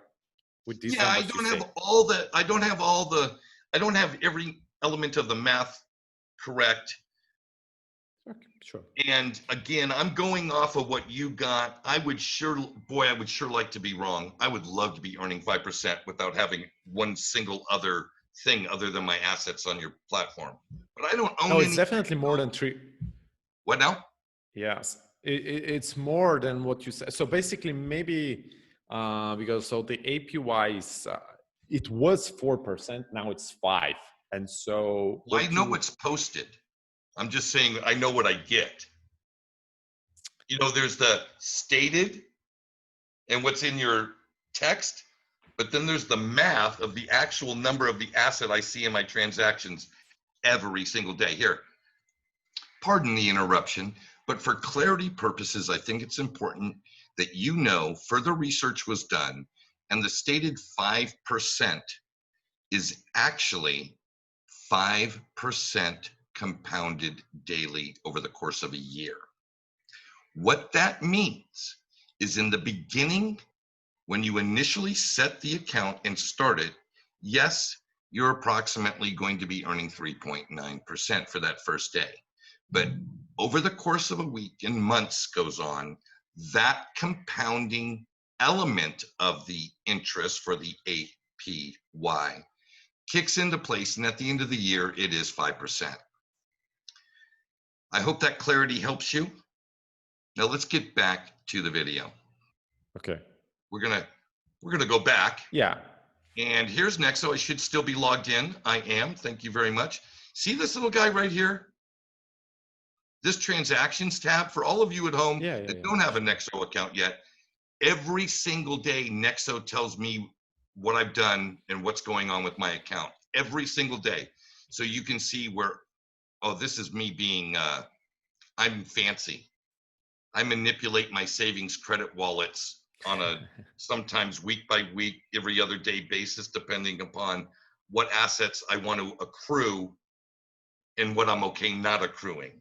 With these numbers, I don't have every element of the math correct. Okay, sure. And again, I'm going off of what you got. I would sure like to be wrong. I would love to be earning 5% without having one single other thing other than my assets on your platform. But I don't own No, it's definitely more than 3. What now? Yes, it's more than what you said. So basically, maybe because the APY is it was 4%, now it's 5%, and so I know what's posted. I'm just saying I know what I get. There's the stated and what's in your text, but then there's the math of the actual number of the asset I see in my transactions every single day. Here, Pardon the interruption, but for clarity purposes, I think it's important that you know further research was done, and the stated 5% is actually 5% compounded daily over the course of a year. What that means is in the beginning, when you initially set the account and start it, yes, you're approximately going to be earning 3.9% for that first day. But over the course of a week and months goes on, that compounding element of the interest for the APY kicks into place, and at the end of the year, it is 5%. I hope that clarity helps you. Now let's get back to the video. Okay. We're gonna go back. Yeah. And here's Nexo. I should still be logged in. I am. Thank you very much. See this little guy right here? This transactions tab, for all of you at home that don't have a Nexo account yet, every single day Nexo tells me what I've done and what's going on with my account. Every single day. So you can see where, oh, this is me being, I'm fancy. I manipulate my savings credit wallets on a sometimes week by week, every other day basis, depending upon what assets I want to accrue and what I'm okay not accruing.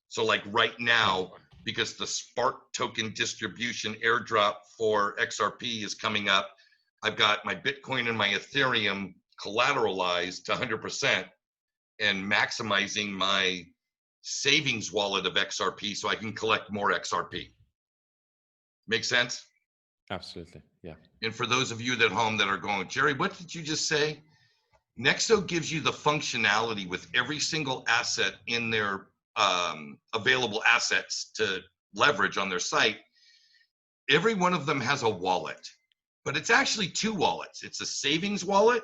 So like right now, because the Spark token distribution airdrop for XRP is coming up, I've got my Bitcoin and my Ethereum collateralized to 100% and maximizing my savings wallet of XRP so I can collect more XRP. Make sense? Absolutely. Yeah. And for those of you at home that are going, Jerry, what did you just say? Nexo gives you the functionality with every single asset in their available assets to leverage on their site. Every one of them has a wallet, but it's actually two wallets. It's a savings wallet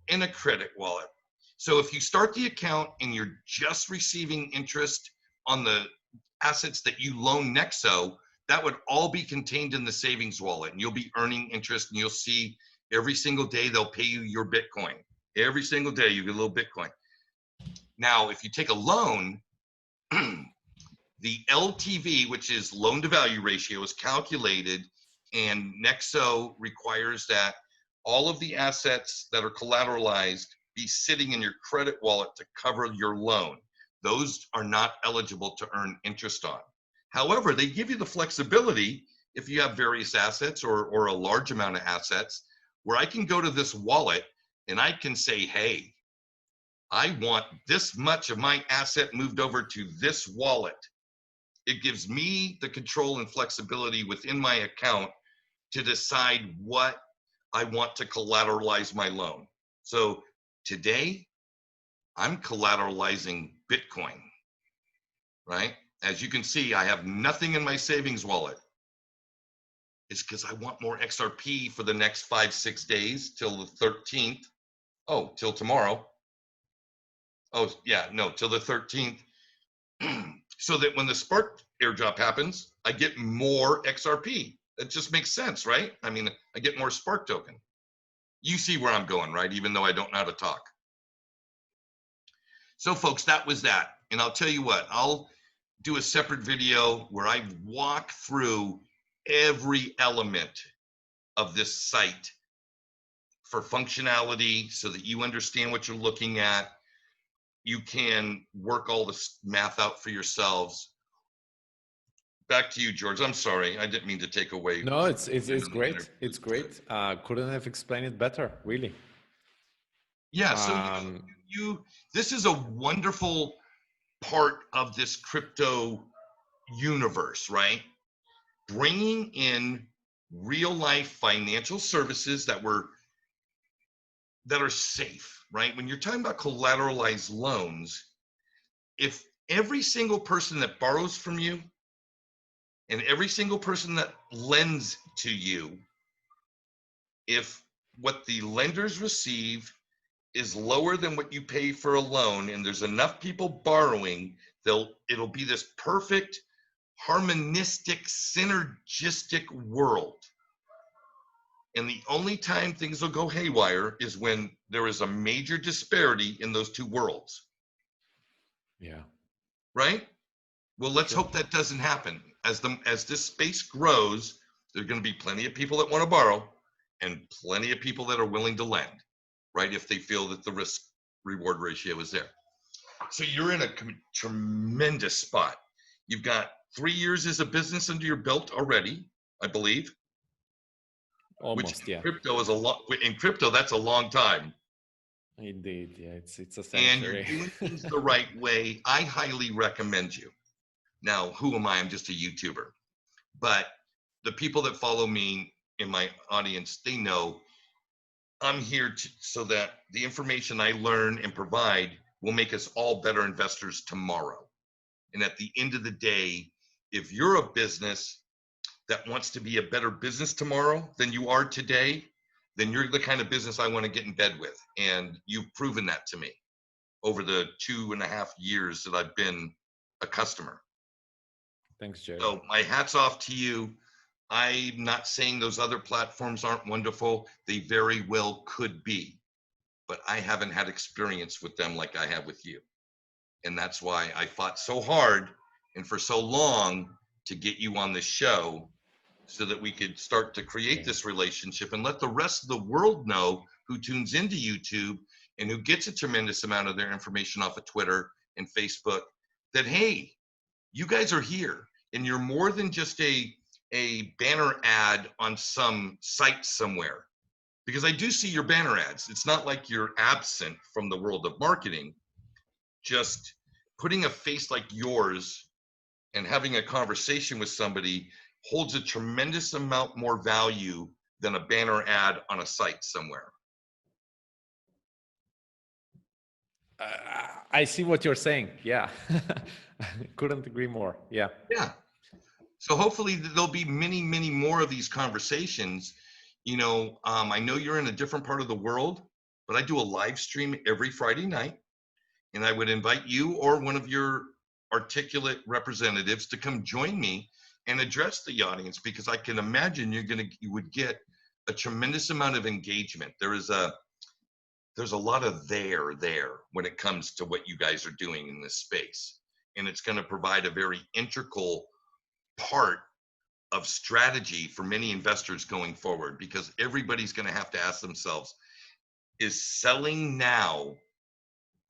and a credit wallet. So if you start the account and you're just receiving interest on the assets that you loan Nexo, that would all be contained in the savings wallet, and you'll be earning interest, and you'll see every single day they'll pay you your Bitcoin. Every single day you get a little Bitcoin. Now, if you take a loan, the LTV, which is loan to value ratio, is calculated, and Nexo requires that all of the assets that are collateralized be sitting in your credit wallet to cover your loan. Those are not eligible to earn interest on. However, they give you the flexibility if you have various assets or a large amount of assets, where I can go to this wallet and I can say, hey, I want this much of my asset moved over to this wallet. It gives me the control and flexibility within my account to decide what I want to collateralize my loan. So today, I'm collateralizing Bitcoin, right? As you can see, I have nothing in my savings wallet. It's because I want more XRP for the next 5-6 days till the 13th. Oh, till tomorrow. Oh, yeah, no, till the 13th. So that when the Spark airdrop happens, I get more XRP. That just makes sense, right? I mean, I get more Spark token. You see where I'm going, right? Even though I don't know how to talk. So folks, that was that. And I'll tell you what, I'll do a separate video where I walk through every element of this site for functionality so that you understand what you're looking at. You can work all this math out for yourselves. Back to you, George. I'm sorry. I didn't mean to take away. No, it's great. It's great. Couldn't have explained it better, really. Yeah, so this is a wonderful part of this crypto universe, right? Bringing in real life financial services that are safe, right? When you're talking about collateralized loans, if every single person that borrows from you and every single person that lends to you, if what the lenders receive is lower than what you pay for a loan and there's enough people borrowing, it'll be this perfect, harmonistic, synergistic world. And the only time things will go haywire is when there is a major disparity in those two worlds. Yeah. right? Well, let's Sure. hope that doesn't happen. As this space grows, there's going to be plenty of people that want to borrow and plenty of people that are willing to lend, right? If they feel that the risk reward ratio is there. So you're in a tremendous spot. You've got 3 years as a business under your belt already, I believe, which Almost, yeah. crypto is a lot. In crypto, that's a long time. Indeed, yeah. It's a And you're century. doing things the right way. I highly recommend you. Now, who am I? I'm just a YouTuber. But the people that follow me in my audience, they know I'm here so that the information I learn and provide will make us all better investors tomorrow. And at the end of the day, if you're a business that wants to be a better business tomorrow than you are today, then you're the kind of business I want to get in bed with. And you've proven that to me over the 2.5 years that I've been a customer. Thanks, Jerry. So my hat's off to you. I'm not saying those other platforms aren't wonderful. They very well could be, but I haven't had experience with them like I have with you. And that's why I fought so hard and for so long to get you on this show so that we could start to create this relationship and let the rest of the world know who tunes into YouTube and who gets a tremendous amount of their information off of Twitter and Facebook that, hey, you guys are here and you're more than just a banner ad on some site somewhere. Because I do see your banner ads. It's not like you're absent from the world of marketing. Just putting a face like yours and having a conversation with somebody holds a tremendous amount more value than a banner ad on a site somewhere. I see what you're saying. Yeah. Couldn't agree more. Yeah. Yeah. So hopefully there'll be many, many more of these conversations. You know, I know you're in a different part of the world, but I do a live stream every Friday night, and I would invite you or one of your articulate representatives to come join me and address the audience, because I can imagine you would get a tremendous amount of engagement. There's a lot of there when it comes to what you guys are doing in this space, and it's going to provide a very integral part of strategy for many investors going forward, because everybody's going to have to ask themselves, is selling now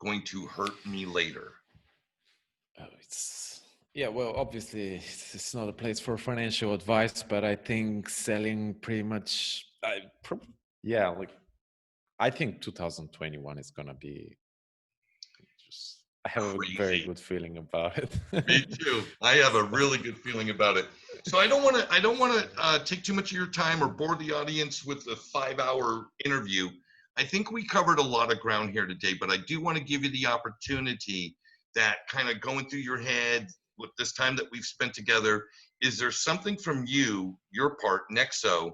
going to hurt me later? Yeah, well, obviously it's not a place for financial advice, but I think selling pretty much, I think 2021 is going to be I have a very good feeling about it. Me too. I have a really good feeling about it. So I don't want to take too much of your time or bore the audience with a 5-hour interview. I think we covered a lot of ground here today, but I do want to give you the opportunity that kind of going through your head with this time that we've spent together. Is there something from you, your part, Nexo,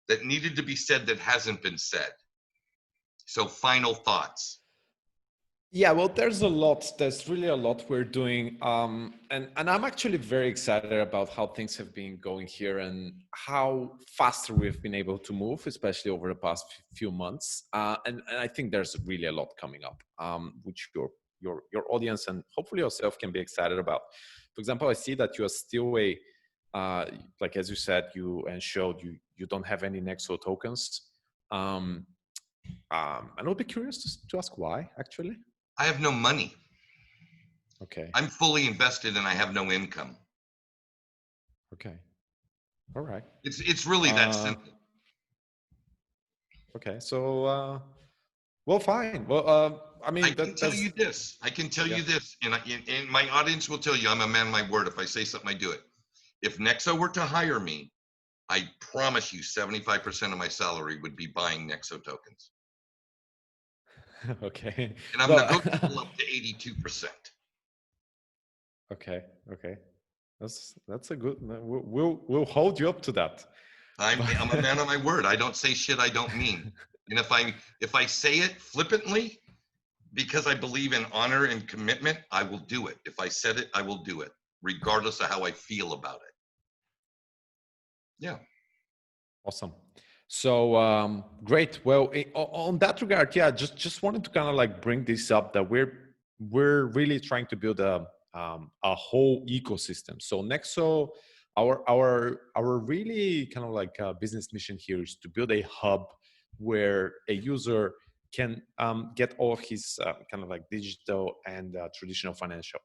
that needed to be said that hasn't been said? So final thoughts. Yeah, well, there's really a lot we're doing. And I'm actually very excited about how things have been going here and how faster we've been able to move, especially over the past few months. And I think there's really a lot coming up, which your audience and hopefully yourself can be excited about. For example, I see that you are still like as you said, you don't have any Nexo tokens. And I'll be curious to ask why, actually. I have no money. Okay. I'm fully invested and I have no income. Okay. All right. It's really that simple. Okay. So, well, fine. Well, I mean, I can tell you this. I can tell you this, and my audience will tell you I'm a man of my word. If I say something, I do it. If Nexo were to hire me, I promise you 75% of my salary would be buying Nexo tokens. Okay. And I'm negotiable up to 82%. Okay. Okay. That's a good. We'll hold you up to that. I'm a man of my word. I don't say shit I don't mean. And if I say it flippantly because I believe in honor and commitment, I will do it. If I said it, I will do it, regardless of how I feel about it. Yeah. Awesome. So great. Well, on that regard, yeah, just wanted to kind of like bring this up that we're really trying to build a a whole ecosystem. So Nexo, our really kind of like business mission here is to build a hub where a user can get all of his kind of like digital and traditional financial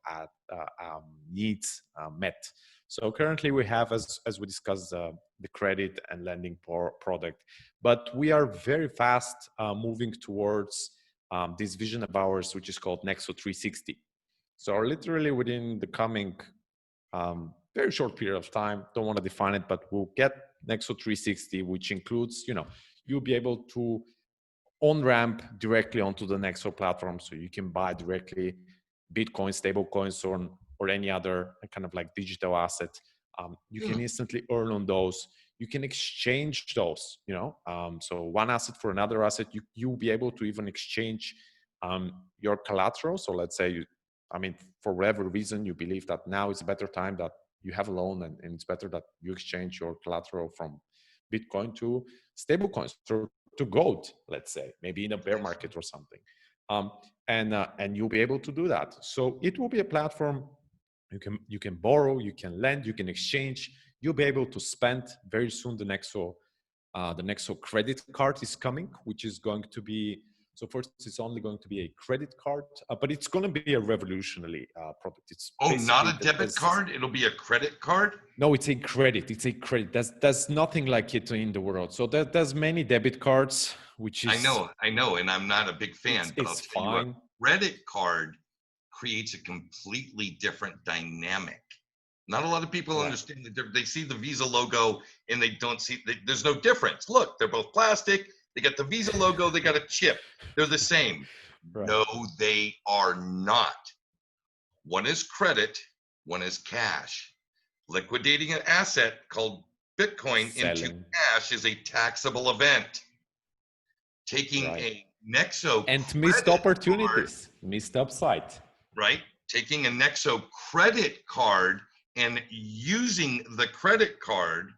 needs met. So currently we have, as we discussed, the credit and lending product, but we are very fast moving towards this vision of ours, which is called Nexo 360. So literally within the coming very short period of time, don't want to define it, but we'll get Nexo 360, which includes, you'll be able to on-ramp directly onto the Nexo platform, so you can buy directly Bitcoin, stable coins, or any other kind of like digital asset. You can instantly earn on those. You can exchange those, so one asset for another asset. You'll be able to even exchange your collateral. So let's say for whatever reason, you believe that now is a better time, that you have a loan and it's better that you exchange your collateral from Bitcoin to stable coins or to gold, let's say, maybe in a bear market or something. And you'll be able to do that. So it will be a platform you can borrow, you can lend, you can exchange. You'll be able to spend very soon. The Nexo credit card is coming, which is going to be, so first it's only going to be a credit card, but it's going to be a revolutionary product. It's not a debit card? It'll be a credit card? No, it's a credit. It's a credit. There's nothing like it in the world. So there's many debit cards, which is... I know, and I'm not a big fan, but I'll tell you what, credit card creates a completely different dynamic. Not a lot of people understand the difference. They see the Visa logo and they don't see, there's no difference. Look, they're both plastic. They got the Visa logo, they got a chip. They're the same. Right. No, they are not. One is credit, one is cash. Liquidating an asset called Bitcoin into cash is a taxable event. Taking a Nexo and missed opportunities, missed upside. Right? Taking a Nexo credit card and using the credit card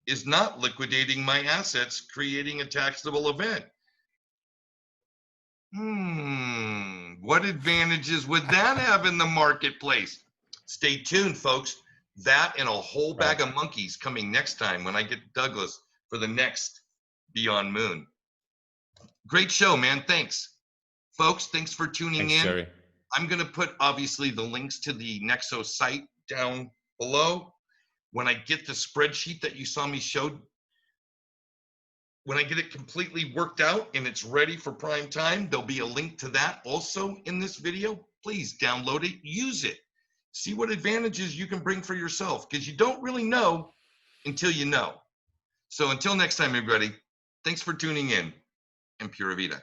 is not liquidating my assets, creating a taxable event. What advantages would that have in the marketplace? Stay tuned, folks. That and a whole bag of monkeys coming next time when I get Douglas for the next Beyond Moon. Great show, man. Thanks. Folks, thanks for tuning in. Jerry. I'm going to put, obviously, the links to the Nexo site down below. When I get the spreadsheet that you saw me show, when I get it completely worked out and it's ready for prime time, there'll be a link to that also in this video. Please download it, use it. See what advantages you can bring for yourself, because you don't really know until you know. So until next time, everybody, thanks for tuning in, and Pura Vida.